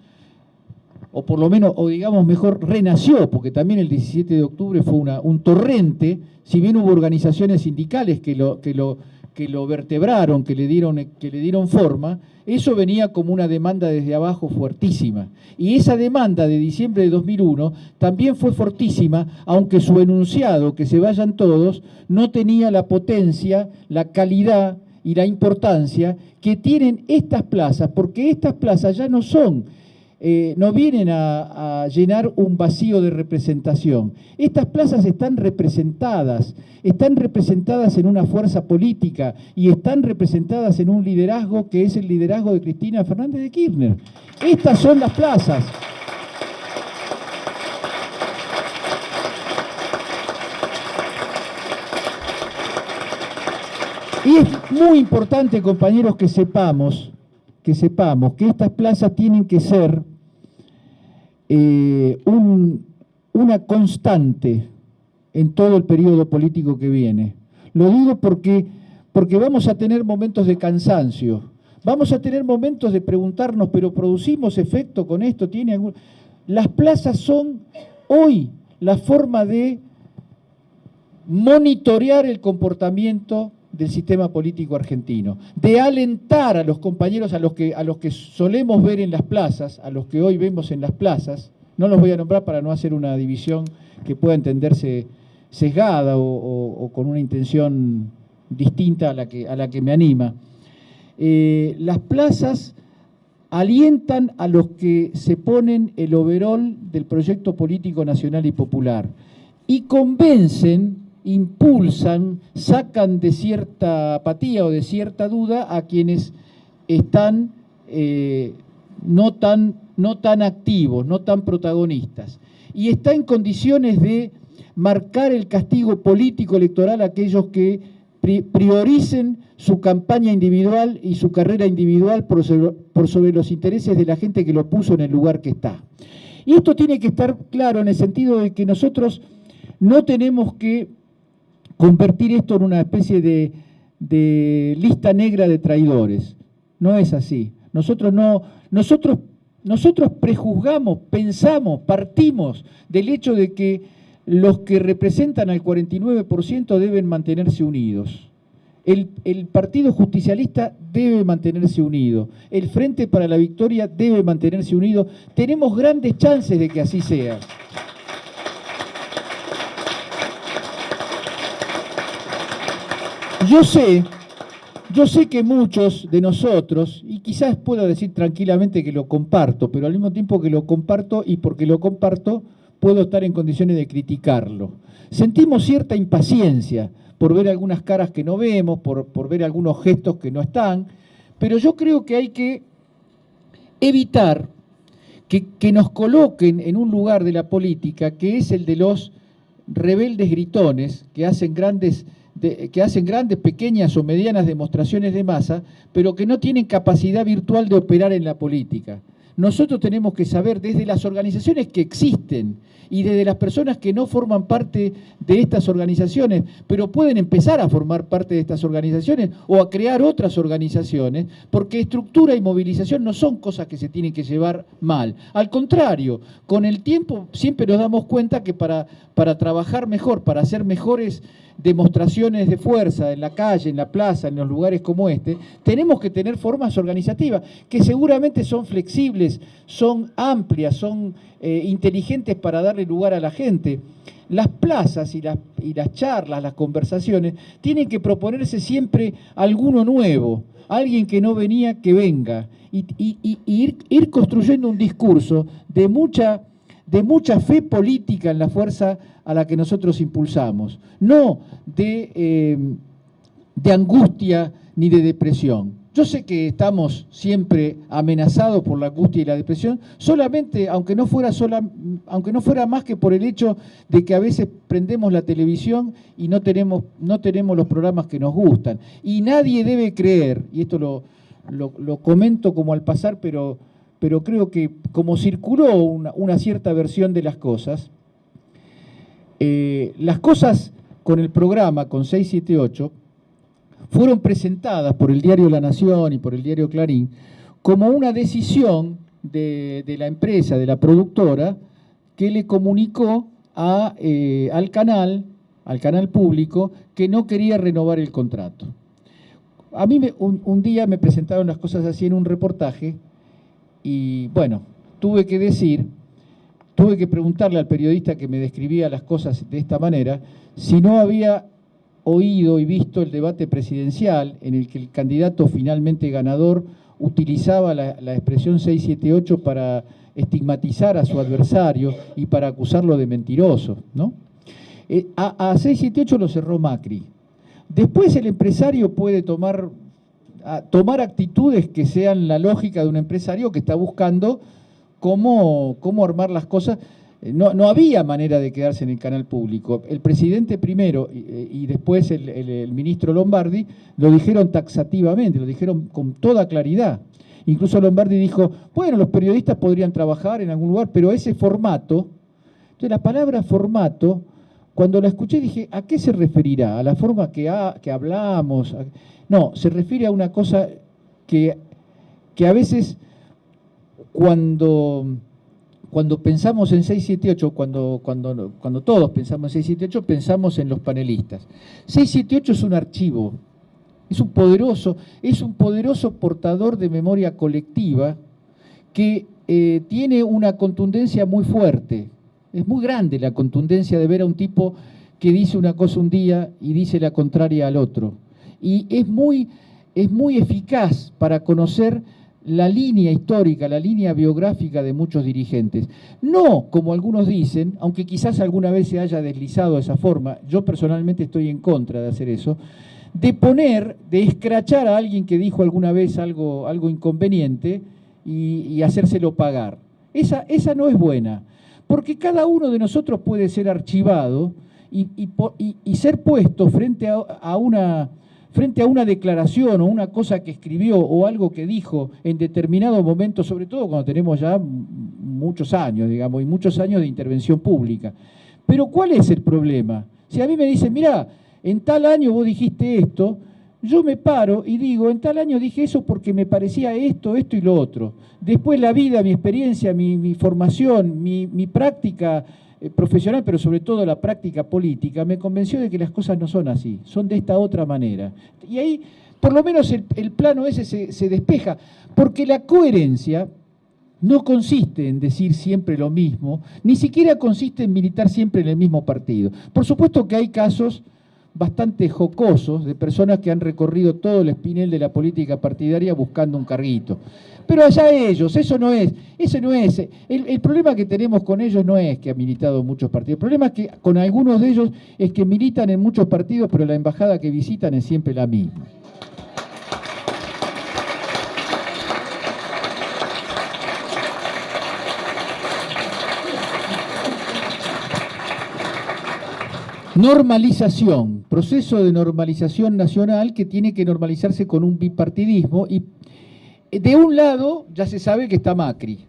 o por lo menos, o digamos mejor, renació, porque también el 17 de octubre fue un torrente, si bien hubo organizaciones sindicales que lo vertebraron, que le dieron forma, eso venía como una demanda desde abajo fuertísima. Y esa demanda de diciembre de 2001 también fue fortísima, aunque su enunciado, que se vayan todos, no tenía la potencia, la calidad y la importancia que tienen estas plazas, porque estas plazas ya no vienen a llenar un vacío de representación. Estas plazas están representadas en una fuerza política y están representadas en un liderazgo que es el liderazgo de Cristina Fernández de Kirchner. Estas son las plazas. Y es muy importante, compañeros, que sepamos que estas plazas tienen que ser una constante en todo el periodo político que viene. Lo digo porque vamos a tener momentos de cansancio, vamos a tener momentos de preguntarnos, pero ¿producimos efecto con esto? Las plazas son hoy la forma de monitorear el comportamiento del sistema político argentino, de alentar a los compañeros, a los que solemos ver en las plazas, a los que hoy vemos en las plazas, no los voy a nombrar para no hacer una división que pueda entenderse sesgada o con una intención distinta a la que me anima. Las plazas alientan a los que se ponen el overol del proyecto político nacional y popular y convencen, impulsan, sacan de cierta apatía o de cierta duda a quienes están no tan activos, no tan protagonistas. Y está en condiciones de marcar el castigo político electoral a aquellos que prioricen su campaña individual y su carrera individual por sobre los intereses de la gente que lo puso en el lugar que está. Y esto tiene que estar claro en el sentido de que nosotros no tenemos que convertir esto en una especie de lista negra de traidores. No es así. Nosotros prejuzgamos, pensamos, partimos del hecho de que los que representan al 49% deben mantenerse unidos. El Partido Justicialista debe mantenerse unido. El Frente para la Victoria debe mantenerse unido. Tenemos grandes chances de que así sea. Yo sé que muchos de nosotros, y quizás puedo decir tranquilamente que lo comparto, pero al mismo tiempo que lo comparto y porque lo comparto, puedo estar en condiciones de criticarlo. Sentimos cierta impaciencia por ver algunas caras que no vemos, por ver algunos gestos que no están, pero yo creo que hay que evitar que nos coloquen en un lugar de la política que es el de los rebeldes gritones que hacen grandes, pequeñas o medianas demostraciones de masa, pero que no tienen capacidad virtual de operar en la política. Nosotros tenemos que saber desde las organizaciones que existen y desde las personas que no forman parte de estas organizaciones, pero pueden empezar a formar parte de estas organizaciones o a crear otras organizaciones, porque estructura y movilización no son cosas que se tienen que llevar mal. Al contrario, con el tiempo siempre nos damos cuenta que para trabajar mejor, para hacer mejores demostraciones de fuerza en la calle, en la plaza, en los lugares como este, tenemos que tener formas organizativas que seguramente son flexibles, son amplias, son inteligentes para darle lugar a la gente. Las plazas y las charlas, las conversaciones, tienen que proponerse siempre alguno nuevo, alguien que no venía, que venga, y ir construyendo un discurso de mucha fe política en la fuerza a la que nosotros impulsamos, no de angustia ni de depresión. Yo sé que estamos siempre amenazados por la angustia y la depresión, solamente, aunque no fuera más que por el hecho de que a veces prendemos la televisión y no tenemos los programas que nos gustan. Y nadie debe creer, y esto lo comento como al pasar, pero creo que como circuló una cierta versión de las cosas con el programa, con 678, fueron presentadas por el diario La Nación y por el diario Clarín como una decisión de la empresa, de la productora, que le comunicó al canal público, que no quería renovar el contrato. A mí un día me presentaron las cosas así en un reportaje, y bueno, tuve que preguntarle al periodista que me describía las cosas de esta manera, si no había oído y visto el debate presidencial en el que el candidato finalmente ganador utilizaba la expresión 678 para estigmatizar a su adversario y para acusarlo de mentiroso, ¿no? A 678 lo cerró Macri. Después el empresario puede tomar actitudes que sean la lógica de un empresario que está buscando cómo armar las cosas. No había manera de quedarse en el canal público. El presidente primero y después el ministro Lombardi lo dijeron taxativamente, lo dijeron con toda claridad. Incluso Lombardi dijo, bueno, los periodistas podrían trabajar en algún lugar, pero ese formato, entonces la palabra formato, cuando la escuché dije, ¿a qué se referirá? ¿A la forma que hablamos? No, se refiere a una cosa que a veces cuando pensamos en 678, cuando todos pensamos en 678, pensamos en los panelistas. 678 es un archivo, es un poderoso portador de memoria colectiva que tiene una contundencia muy fuerte. Es muy grande la contundencia de ver a un tipo que dice una cosa un día y dice la contraria al otro. Y es muy eficaz para conocer la línea histórica, la línea biográfica de muchos dirigentes. No, como algunos dicen, aunque quizás alguna vez se haya deslizado de esa forma, yo personalmente estoy en contra de hacer eso, de escrachar a alguien que dijo alguna vez algo inconveniente y hacérselo pagar. Esa no es buena, porque cada uno de nosotros puede ser archivado y ser puesto frente a una declaración o una cosa que escribió o algo que dijo en determinado momento, sobre todo cuando tenemos ya muchos años, digamos, y muchos años de intervención pública. Pero ¿cuál es el problema? Si a mí me dicen, mirá, en tal año vos dijiste esto, yo me paro y digo, en tal año dije eso porque me parecía esto, esto y lo otro. Después la vida, mi experiencia, mi formación, mi práctica profesional, pero sobre todo la práctica política, me convenció de que las cosas no son así, son de esta otra manera. Y ahí, por lo menos el plano ese se despeja, porque la coherencia no consiste en decir siempre lo mismo, ni siquiera consiste en militar siempre en el mismo partido. Por supuesto que hay casos bastante jocosos de personas que han recorrido todo el espinel de la política partidaria buscando un carguito. Pero allá ellos, eso no es. El problema que tenemos con ellos no es que han militado en muchos partidos. El problema es que con algunos de ellos es que militan en muchos partidos, pero la embajada que visitan es siempre la misma. Normalización, proceso de normalización nacional que tiene que normalizarse con un bipartidismo y de un lado ya se sabe que está Macri,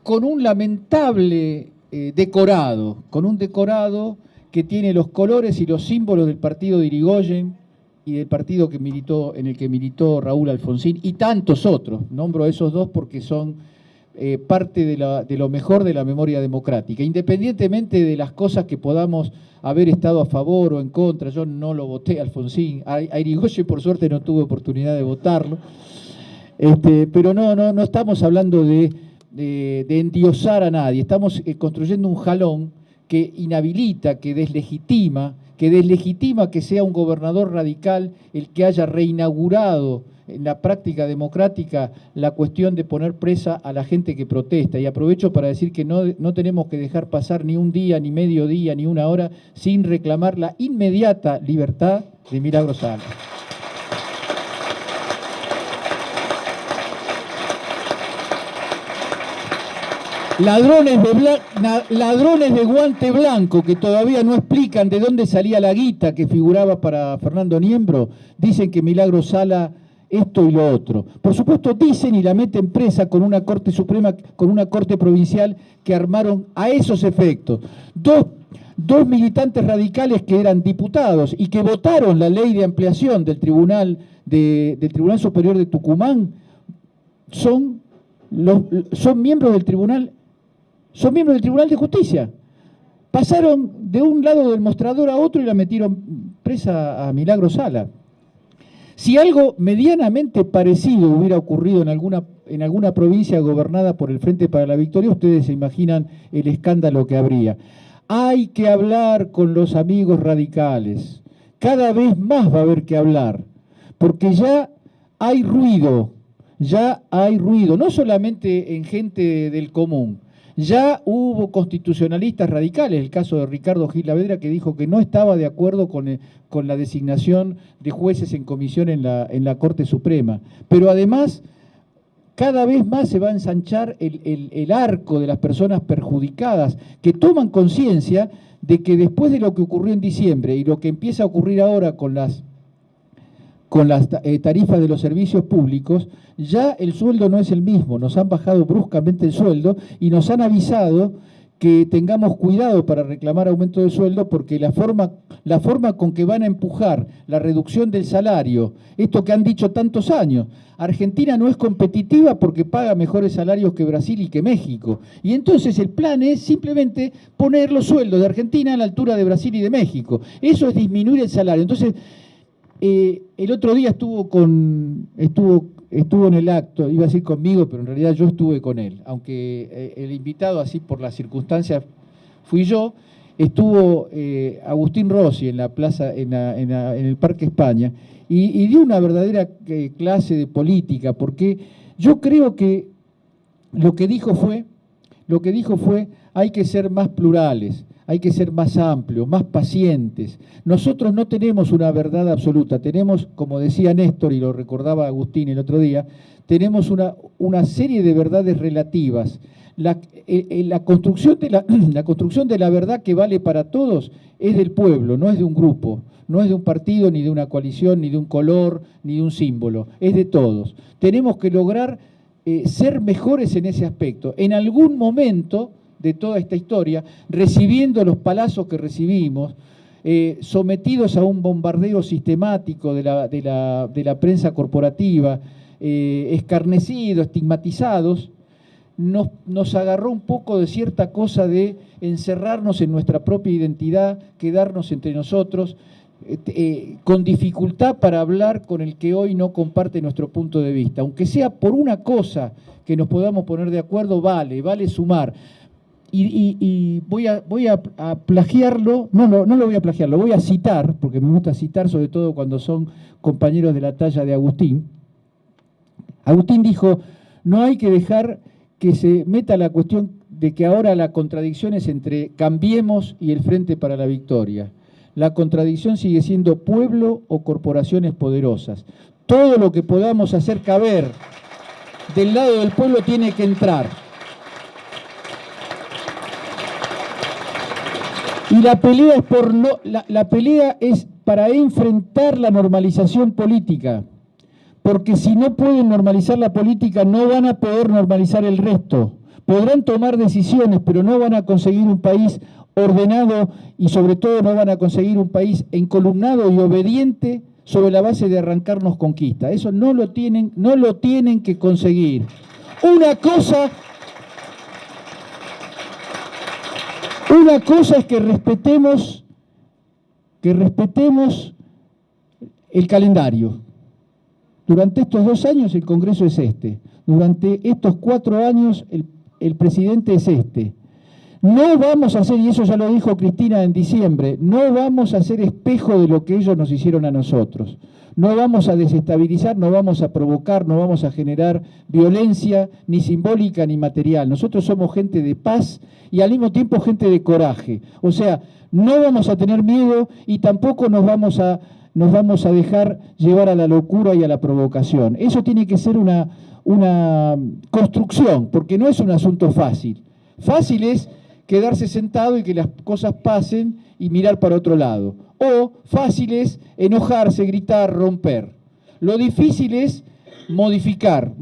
con un lamentable decorado, con un decorado que tiene los colores y los símbolos del partido de Irigoyen y del partido en el que militó Raúl Alfonsín y tantos otros. Nombro a esos dos porque son parte de lo mejor de la memoria democrática, independientemente de las cosas que podamos haber estado a favor o en contra. Yo no lo voté a Alfonsín, a Irigoyen por suerte no tuve oportunidad de votarlo, pero no estamos hablando de endiosar a nadie, estamos construyendo un jalón que inhabilita, que deslegitima que sea un gobernador radical el que haya reinaugurado en la práctica democrática la cuestión de poner presa a la gente que protesta. Y aprovecho para decir que no tenemos que dejar pasar ni un día, ni medio día, ni una hora sin reclamar la inmediata libertad de Milagro Sala. Ladrones de guante blanco que todavía no explican de dónde salía la guita que figuraba para Fernando Niembro, dicen que Milagro Sala esto y lo otro. Por supuesto dicen y la meten presa con una Corte Suprema, con una Corte Provincial que armaron a esos efectos. Dos militantes radicales que eran diputados y que votaron la ley de ampliación del Tribunal Superior de Tucumán son miembros del Tribunal de Justicia. Pasaron de un lado del mostrador a otro y la metieron presa a Milagro Sala. Si algo medianamente parecido hubiera ocurrido en alguna provincia gobernada por el Frente para la Victoria, ustedes se imaginan el escándalo que habría. Hay que hablar con los amigos radicales. Cada vez más va a haber que hablar, porque ya hay ruido, no solamente en gente del común. Ya hubo constitucionalistas radicales, el caso de Ricardo Gil Lavedra, que dijo que no estaba de acuerdo con la designación de jueces en comisión en la Corte Suprema. Pero además, cada vez más se va a ensanchar el arco de las personas perjudicadas, que toman conciencia de que después de lo que ocurrió en diciembre y lo que empieza a ocurrir ahora con las tarifas de los servicios públicos, ya el sueldo no es el mismo. Nos han bajado bruscamente el sueldo y nos han avisado que tengamos cuidado para reclamar aumento de sueldo, porque la forma con que van a empujar la reducción del salario, esto que han dicho tantos años, Argentina no es competitiva porque paga mejores salarios que Brasil y que México. Y entonces el plan es simplemente poner los sueldos de Argentina a la altura de Brasil y de México. Eso es disminuir el salario. Entonces, el otro día estuvo en el acto, iba a decir conmigo, pero en realidad yo estuve con él, aunque el invitado, así por las circunstancias, fui yo. Estuvo Agustín Rossi en la plaza, en el Parque España, y dio una verdadera clase de política, porque Yo creo que lo que dijo fue, hay que ser más plurales, hay que ser más amplios, más pacientes. Nosotros no tenemos una verdad absoluta, tenemos, como decía Néstor, y lo recordaba Agustín el otro día, tenemos una serie de verdades relativas. La construcción la construcción de la verdad que vale para todos es del pueblo, no es de un grupo, no es de un partido, ni de una coalición, ni de un color, ni de un símbolo, es de todos. Tenemos que lograr ser mejores en ese aspecto. En algún momento de toda esta historia, recibiendo los palazos que recibimos, sometidos a un bombardeo sistemático de la prensa corporativa, escarnecidos, estigmatizados, nos agarró un poco de cierta cosa de encerrarnos en nuestra propia identidad, quedarnos entre nosotros, con dificultad para hablar con el que hoy no comparte nuestro punto de vista. Aunque sea por una cosa que nos podamos poner de acuerdo, vale sumar. Y voy a plagiarlo, no lo voy a plagiar, lo voy a citar, porque me gusta citar, sobre todo cuando son compañeros de la talla de Agustín. Agustín dijo, no hay que dejar que se meta la cuestión de que ahora la contradicción es entre Cambiemos y el Frente para la Victoria. La contradicción sigue siendo pueblo o corporaciones poderosas. Todo lo que podamos hacer caber del lado del pueblo tiene que entrar. Y la pelea es para enfrentar la normalización política, porque si no pueden normalizar la política no van a poder normalizar el resto. Podrán tomar decisiones, pero no van a conseguir un país ordenado y sobre todo no van a conseguir un país encolumnado y obediente sobre la base de arrancarnos conquista. Eso no lo tienen que conseguir. Una cosa es que respetemos el calendario. Durante estos 2 años el Congreso es este. Durante estos 4 años el presidente es este. No vamos a hacer, y eso ya lo dijo Cristina en diciembre, no vamos a ser espejo de lo que ellos nos hicieron a nosotros. No vamos a desestabilizar, no vamos a provocar, no vamos a generar violencia, ni simbólica ni material. Nosotros somos gente de paz y al mismo tiempo gente de coraje. O sea, no vamos a tener miedo y tampoco nos vamos a dejar llevar a la locura y a la provocación. Eso tiene que ser una construcción, porque no es un asunto fácil. Fácil es quedarse sentado y que las cosas pasen y mirar para otro lado. O fácil es enojarse, gritar, romper. Lo difícil es modificar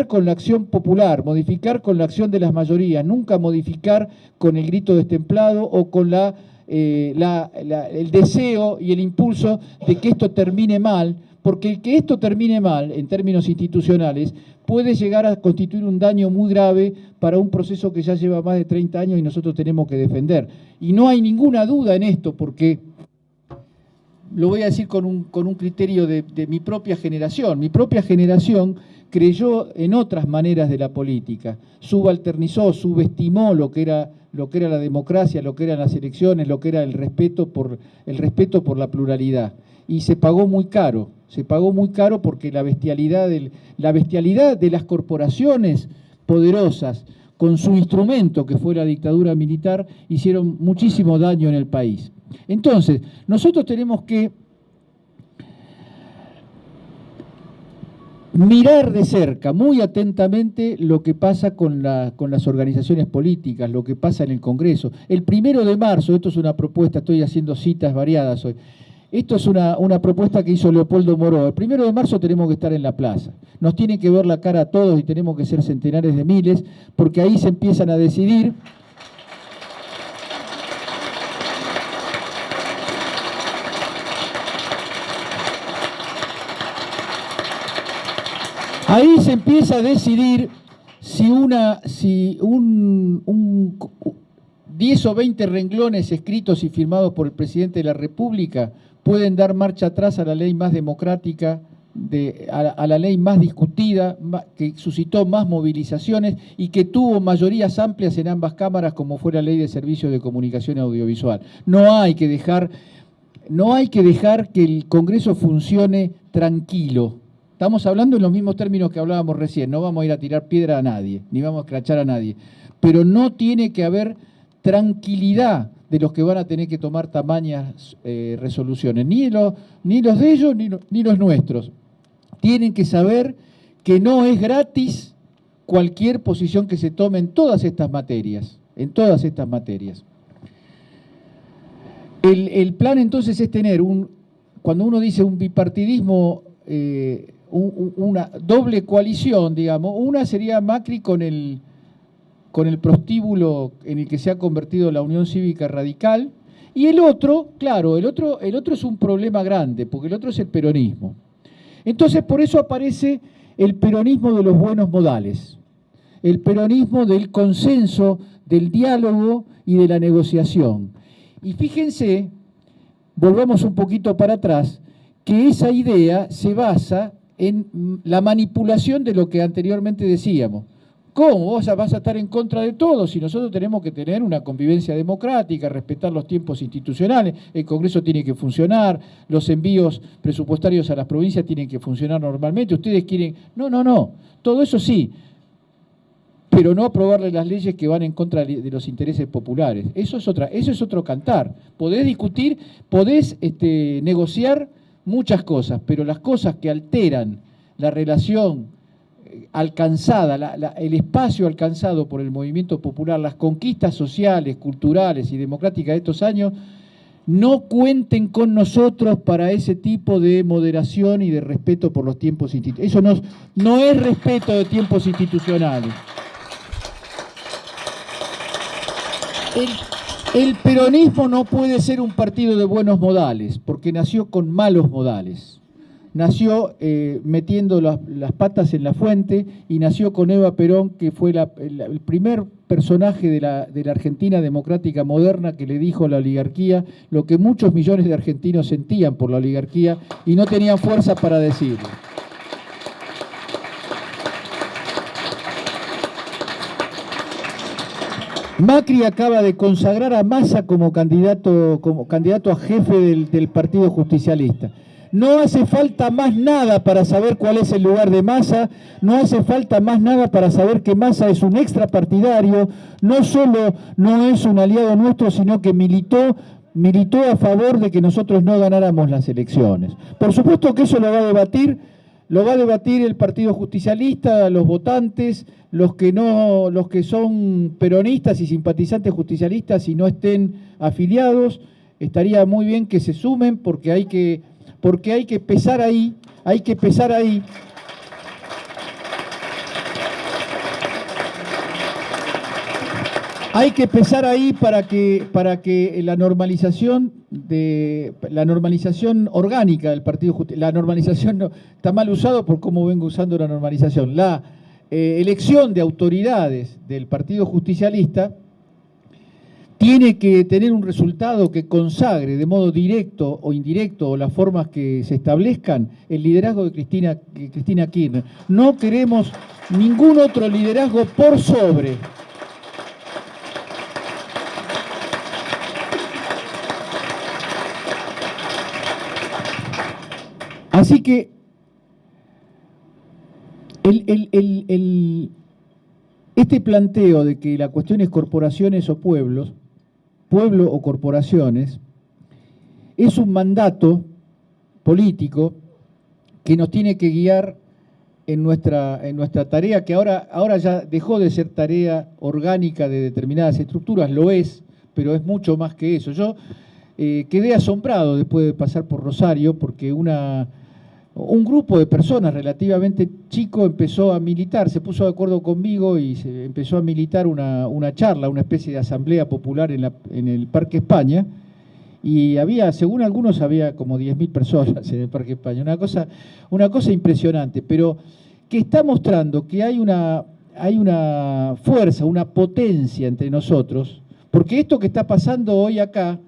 con la acción popular, modificar con la acción de las mayorías, nunca modificar con el grito destemplado o con el deseo y el impulso de que esto termine mal, porque el que esto termine mal, en términos institucionales, puede llegar a constituir un daño muy grave para un proceso que ya lleva más de 30 años y nosotros tenemos que defender. Y no hay ninguna duda en esto, porque lo voy a decir con un criterio de mi propia generación. Mi propia generación creyó en otras maneras de la política, subalternizó, subestimó lo que era la democracia, lo que eran las elecciones, lo que era el respeto por la pluralidad. Y se pagó muy caro porque la bestialidad de las corporaciones poderosas, con su instrumento que fue la dictadura militar, hicieron muchísimo daño en el país. Entonces, nosotros tenemos que mirar de cerca, muy atentamente, lo que pasa con las organizaciones políticas, lo que pasa en el Congreso. El 1 de marzo, esto es una propuesta, estoy haciendo citas variadas hoy, esto es una propuesta que hizo Leopoldo Moró. El 1 de marzo tenemos que estar en la plaza. Nos tienen que ver la cara a todos y tenemos que ser centenares de miles, porque ahí se empiezan a decidir. Ahí se empieza a decidir si 10 o 20 renglones escritos y firmados por el presidente de la República pueden dar marcha atrás a la ley más democrática, a la ley más discutida, que suscitó más movilizaciones y que tuvo mayorías amplias en ambas cámaras, como fue la Ley de Servicios de Comunicación Audiovisual. No hay que dejar que el Congreso funcione tranquilo. Estamos hablando en los mismos términos que hablábamos recién, no vamos a ir a tirar piedra a nadie, ni vamos a escrachar a nadie, pero no tiene que haber tranquilidad de los que van a tener que tomar tamañas resoluciones, ni los de ellos ni los nuestros. Tienen que saber que no es gratis cualquier posición que se tome en todas estas materias, El plan entonces es tener cuando uno dice un bipartidismo, una doble coalición, digamos, una sería Macri con el prostíbulo en el que se ha convertido la Unión Cívica Radical, y el otro, claro, el otro es un problema grande, porque el otro es el peronismo. Entonces, por eso aparece el peronismo de los buenos modales, el peronismo del consenso, del diálogo y de la negociación. Y fíjense, volvamos un poquito para atrás, que esa idea se basa en la manipulación de lo que anteriormente decíamos. ¿Cómo? Vos vas a estar en contra de todo si nosotros tenemos que tener una convivencia democrática, respetar los tiempos institucionales, el Congreso tiene que funcionar, los envíos presupuestarios a las provincias tienen que funcionar normalmente, ustedes quieren... No, todo eso sí, pero no aprobarle las leyes que van en contra de los intereses populares. Eso es otro cantar. Podés discutir, podés negociar muchas cosas, pero las cosas que alteran la relación alcanzada, el espacio alcanzado por el movimiento popular, las conquistas sociales, culturales y democráticas de estos años, no cuenten con nosotros para ese tipo de moderación y de respeto por los tiempos institucionales. Eso no es respeto de tiempos institucionales. El peronismo no puede ser un partido de buenos modales, porque nació con malos modales. Nació metiendo las patas en la fuente y nació con Eva Perón, que fue el primer personaje de la Argentina democrática moderna que le dijo a la oligarquía lo que muchos millones de argentinos sentían por la oligarquía y no tenían fuerza para decirlo. Macri acaba de consagrar a Massa como candidato a jefe del Partido Justicialista. No hace falta más nada para saber cuál es el lugar de Massa, no hace falta más nada para saber que Massa es un extrapartidario, no solo no es un aliado nuestro, sino que militó a favor de que nosotros no ganáramos las elecciones. Por supuesto que eso lo va a debatir el Partido Justicialista, los votantes, los que son peronistas y simpatizantes justicialistas y no estén afiliados. Estaría muy bien que se sumen porque hay que pesar ahí, para que la normalización orgánica del Partido Justicialista, la normalización no, está mal usado por cómo vengo usando la normalización, la elección de autoridades del Partido Justicialista tiene que tener un resultado que consagre de modo directo o indirecto, o las formas que se establezcan, el liderazgo de Cristina Kirchner. No queremos ningún otro liderazgo por sobre. Así que este planteo de que la cuestión es corporaciones o pueblo o corporaciones, es un mandato político que nos tiene que guiar en nuestra tarea, que ahora ya dejó de ser tarea orgánica de determinadas estructuras, lo es, pero es mucho más que eso. Yo quedé asombrado después de pasar por Rosario, porque un grupo de personas relativamente chico empezó a militar, se puso de acuerdo conmigo y se empezó a militar una charla, una especie de asamblea popular en el Parque España, y según algunos, había como 10.000 personas en el Parque España, una cosa impresionante, pero que está mostrando que hay una fuerza, una potencia entre nosotros, porque esto que está pasando hoy acá,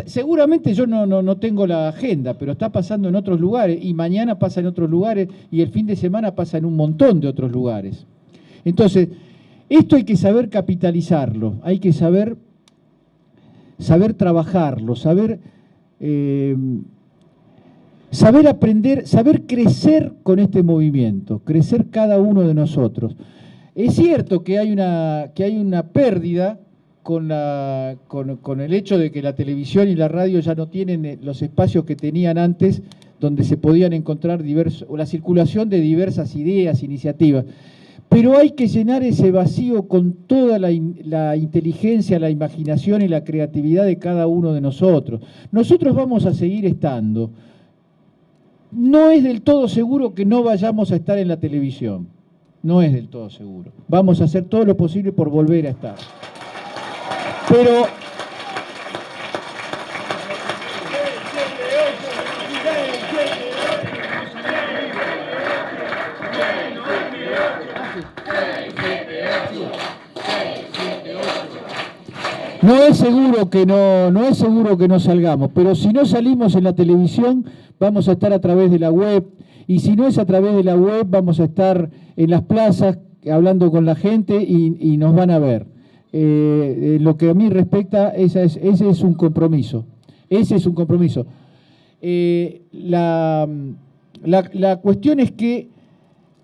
seguramente yo no tengo la agenda, pero está pasando en otros lugares, y mañana pasa en otros lugares, y el fin de semana pasa en un montón de otros lugares. Entonces, esto hay que saber capitalizarlo, hay que saber trabajarlo, saber saber aprender, saber crecer con este movimiento, crecer cada uno de nosotros. Es cierto que hay una pérdida con el hecho de que la televisión y la radio ya no tienen los espacios que tenían antes, donde se podían encontrar la circulación de diversas ideas, iniciativas. Pero hay que llenar ese vacío con toda la inteligencia, la imaginación y la creatividad de cada uno de nosotros. Nosotros vamos a seguir estando. No es del todo seguro que no vayamos a estar en la televisión. No es del todo seguro. Vamos a hacer todo lo posible por volver a estar. Pero no es seguro que no salgamos, pero si no salimos en la televisión, vamos a estar a través de la web, y si no es a través de la web, vamos a estar en las plazas hablando con la gente y nos van a ver. Lo que a mí respecta, ese es un compromiso. Ese es un compromiso. La cuestión es que,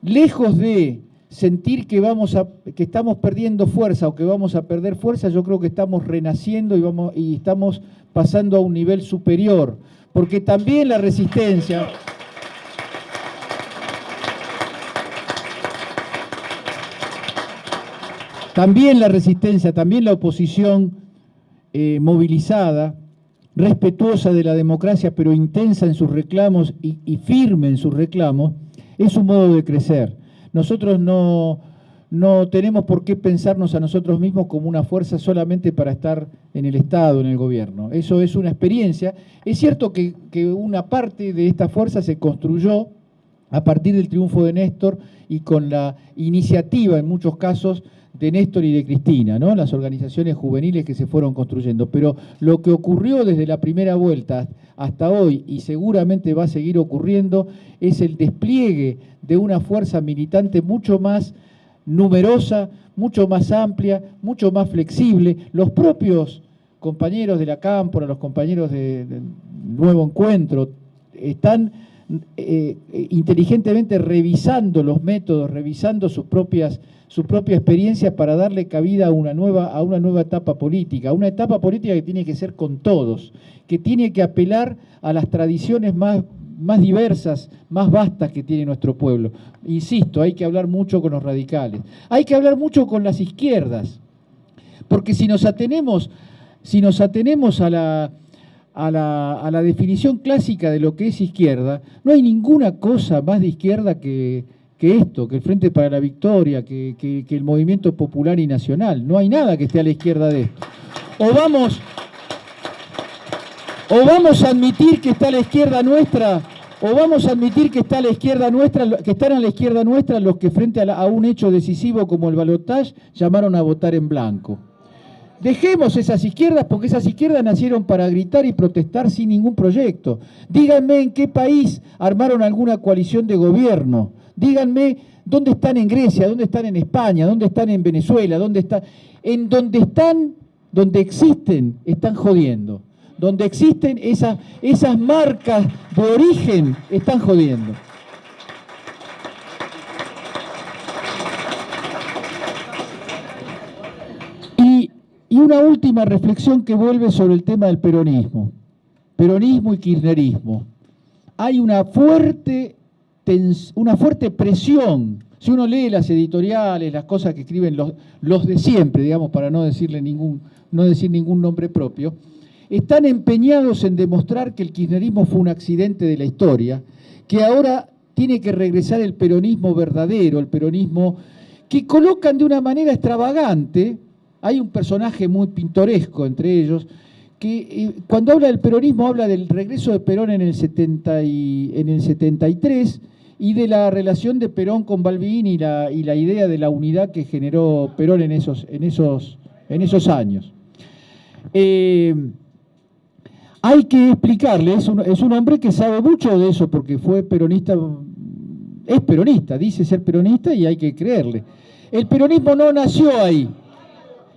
lejos de sentir que estamos perdiendo fuerza o que vamos a perder fuerza, yo creo que estamos renaciendo y estamos pasando a un nivel superior, porque también la resistencia, también la oposición movilizada, respetuosa de la democracia, pero intensa en sus reclamos y firme en sus reclamos, es un modo de crecer. Nosotros no tenemos por qué pensarnos a nosotros mismos como una fuerza solamente para estar en el Estado, en el gobierno. Eso es una experiencia. Es cierto que una parte de esta fuerza se construyó a partir del triunfo de Néstor y con la iniciativa, en muchos casos, de Néstor y de Cristina, ¿no? Las organizaciones juveniles que se fueron construyendo. Pero lo que ocurrió desde la primera vuelta hasta hoy, y seguramente va a seguir ocurriendo, es el despliegue de una fuerza militante mucho más numerosa, mucho más amplia, mucho más flexible. Los propios compañeros de la Cámpora, los compañeros de Nuevo Encuentro, están inteligentemente revisando los métodos, revisando su propia experiencia para darle cabida a una nueva etapa política, una etapa política que tiene que ser con todos, que tiene que apelar a las tradiciones más diversas, más vastas que tiene nuestro pueblo. Insisto, hay que hablar mucho con los radicales, hay que hablar mucho con las izquierdas, porque si nos atenemos a la definición clásica de lo que es izquierda, no hay ninguna cosa más de izquierda que esto, que el Frente para la Victoria, que el Movimiento Popular y Nacional. No hay nada que esté a la izquierda de esto. O vamos a admitir que está a la izquierda nuestra, o vamos a admitir que está a la izquierda nuestra, que están a la izquierda nuestra los que frente a un hecho decisivo como el balotaje llamaron a votar en blanco. Dejemos esas izquierdas, porque esas izquierdas nacieron para gritar y protestar sin ningún proyecto. Díganme en qué país armaron alguna coalición de gobierno. Díganme dónde están en Grecia, dónde están en España, dónde están en Venezuela, dónde están. En donde existen, están jodiendo. Donde existen esas marcas de origen, están jodiendo. Y una última reflexión que vuelve sobre el tema del peronismo y kirchnerismo. Hay una fuerte presión. Si uno lee las editoriales, las cosas que escriben los de siempre, digamos, para no decir ningún nombre propio, están empeñados en demostrar que el kirchnerismo fue un accidente de la historia, que ahora tiene que regresar el peronismo verdadero, el peronismo que colocan de una manera extravagante. Hay un personaje muy pintoresco entre ellos, que cuando habla del peronismo habla del regreso de Perón en el 73 y de la relación de Perón con Balbín y la idea de la unidad que generó Perón en esos años. Hay que explicarle, es un hombre que sabe mucho de eso porque fue peronista, es peronista, dice ser peronista y hay que creerle. El peronismo no nació ahí.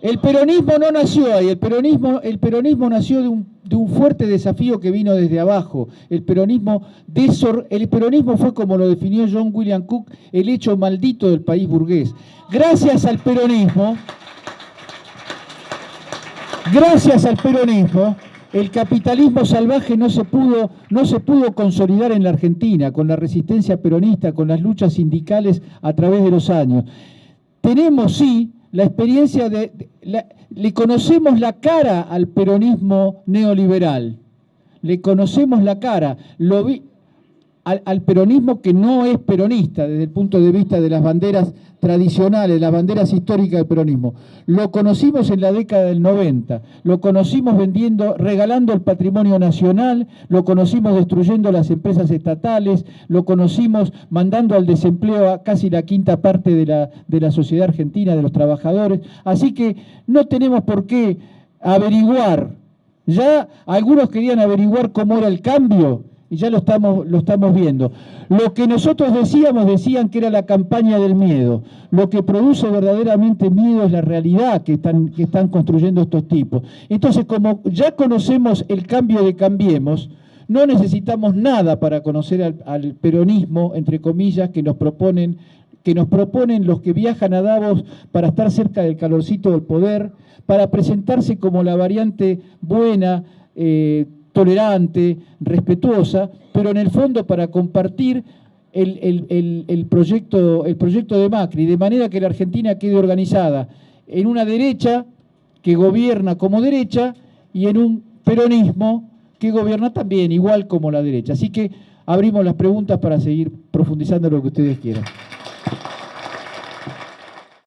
El peronismo no nació ahí, el peronismo nació un fuerte desafío que vino desde abajo. El peronismo fue, como lo definió John William Cook, el hecho maldito del país burgués. Gracias al peronismo, el capitalismo salvaje no se pudo consolidar en la Argentina, con la resistencia peronista, con las luchas sindicales a través de los años. Tenemos, sí, la experiencia le conocemos la cara al peronismo neoliberal, le conocemos la cara, al peronismo que no es peronista desde el punto de vista de las banderas tradicionales, las banderas históricas del peronismo. Lo conocimos en la década del 90, lo conocimos regalando el patrimonio nacional, lo conocimos destruyendo las empresas estatales, lo conocimos mandando al desempleo a casi la quinta parte de la sociedad argentina, de los trabajadores. Así que no tenemos por qué averiguar. Ya algunos querían averiguar cómo era el cambio, y ya lo estamos viendo. Lo que nosotros decían que era la campaña del miedo. Lo que produce verdaderamente miedo es la realidad que están construyendo estos tipos. Entonces, como ya conocemos el cambio de Cambiemos, no necesitamos nada para conocer al peronismo, entre comillas, que nos proponen los que viajan a Davos para estar cerca del calorcito del poder, para presentarse como la variante buena, tolerante, respetuosa, pero en el fondo para compartir el proyecto de Macri, de manera que la Argentina quede organizada en una derecha que gobierna como derecha y en un peronismo que gobierna también igual como la derecha. Así que abrimos las preguntas para seguir profundizando en lo que ustedes quieran.